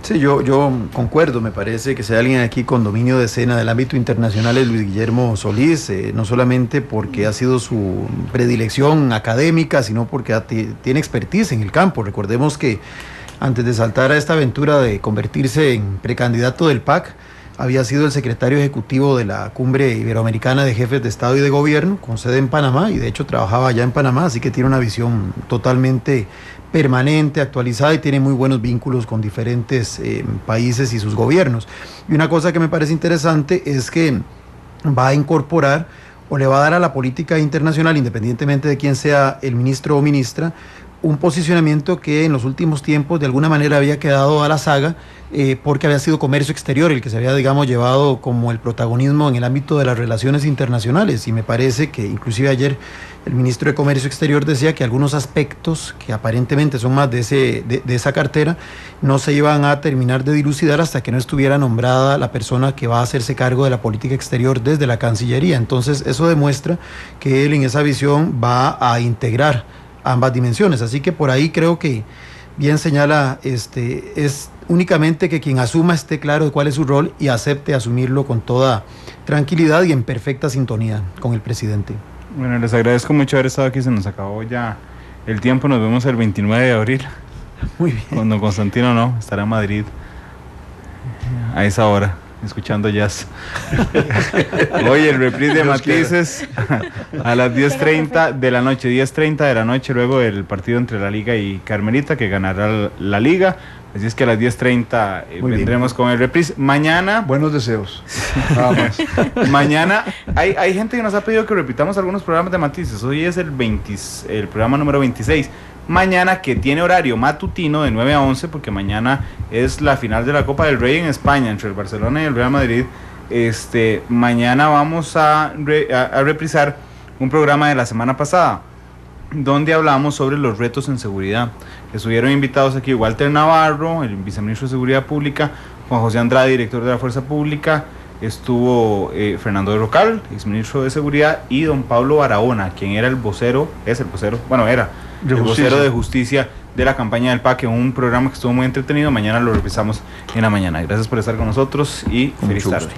[SPEAKER 6] Sí, yo concuerdo. Me parece que sea alguien aquí con dominio de escena del ámbito internacional es Luis Guillermo Solís, no solamente porque ha sido su predilección académica, sino porque tiene expertise en el campo. Recordemos que antes de saltar a esta aventura de convertirse en precandidato del PAC, había sido el secretario ejecutivo de la Cumbre Iberoamericana de Jefes de Estado y de Gobierno, con sede en Panamá, y de hecho trabajaba allá en Panamá, así que tiene una visión totalmente permanente, actualizada, y tiene muy buenos vínculos con diferentes países y sus gobiernos. Y una cosa que me parece interesante es que va a incorporar o le va a dar a la política internacional, independientemente de quién sea el ministro o ministra, un posicionamiento que en los últimos tiempos de alguna manera había quedado a la saga, porque había sido comercio exterior el que se había, digamos, llevado como el protagonismo en el ámbito de las relaciones internacionales, y me parece que inclusive ayer el ministro de Comercio Exterior decía que algunos aspectos que aparentemente son más de esa cartera no se iban a terminar de dilucidar hasta que no estuviera nombrada la persona que va a hacerse cargo de la política exterior desde la Cancillería. Entonces eso demuestra que él en esa visión va a integrar ambas dimensiones, así que por ahí creo que bien señala, es únicamente que quien asuma esté claro de cuál es su rol y acepte asumirlo con toda tranquilidad y en perfecta sintonía con el presidente.
[SPEAKER 2] Bueno, les agradezco mucho haber estado aquí, se nos acabó ya el tiempo, nos vemos el 29 de abril.
[SPEAKER 6] Muy bien.
[SPEAKER 2] Con don Constantino no, estará en Madrid a esa hora, escuchando jazz. Hoy el reprise de Matices a las 10:30 de la noche, 10:30 de la noche, luego del partido entre la Liga y Carmelita, que ganará la Liga. Así es que a las 10:30 vendremos con el reprise. Mañana...
[SPEAKER 5] Buenos deseos. Nada más.
[SPEAKER 2] Mañana hay gente que nos ha pedido que repitamos algunos programas de Matices. Hoy es el programa número 26. Mañana, que tiene horario matutino de 9 a 11, porque mañana es la final de la Copa del Rey en España, entre el Barcelona y el Real Madrid. Mañana vamos a reprisar un programa de la semana pasada, donde hablamos sobre los retos en seguridad. Estuvieron invitados aquí Walter Navarro, el viceministro de Seguridad Pública, Juan José Andrade, director de la Fuerza Pública, estuvo Fernando de Rocal, exministro de Seguridad, y don Pablo Barahona, quien era el vocero de Justicia de la campaña del PAC, un programa que estuvo muy entretenido. Mañana lo reprisamos en la mañana. Gracias por estar con nosotros y feliz tarde.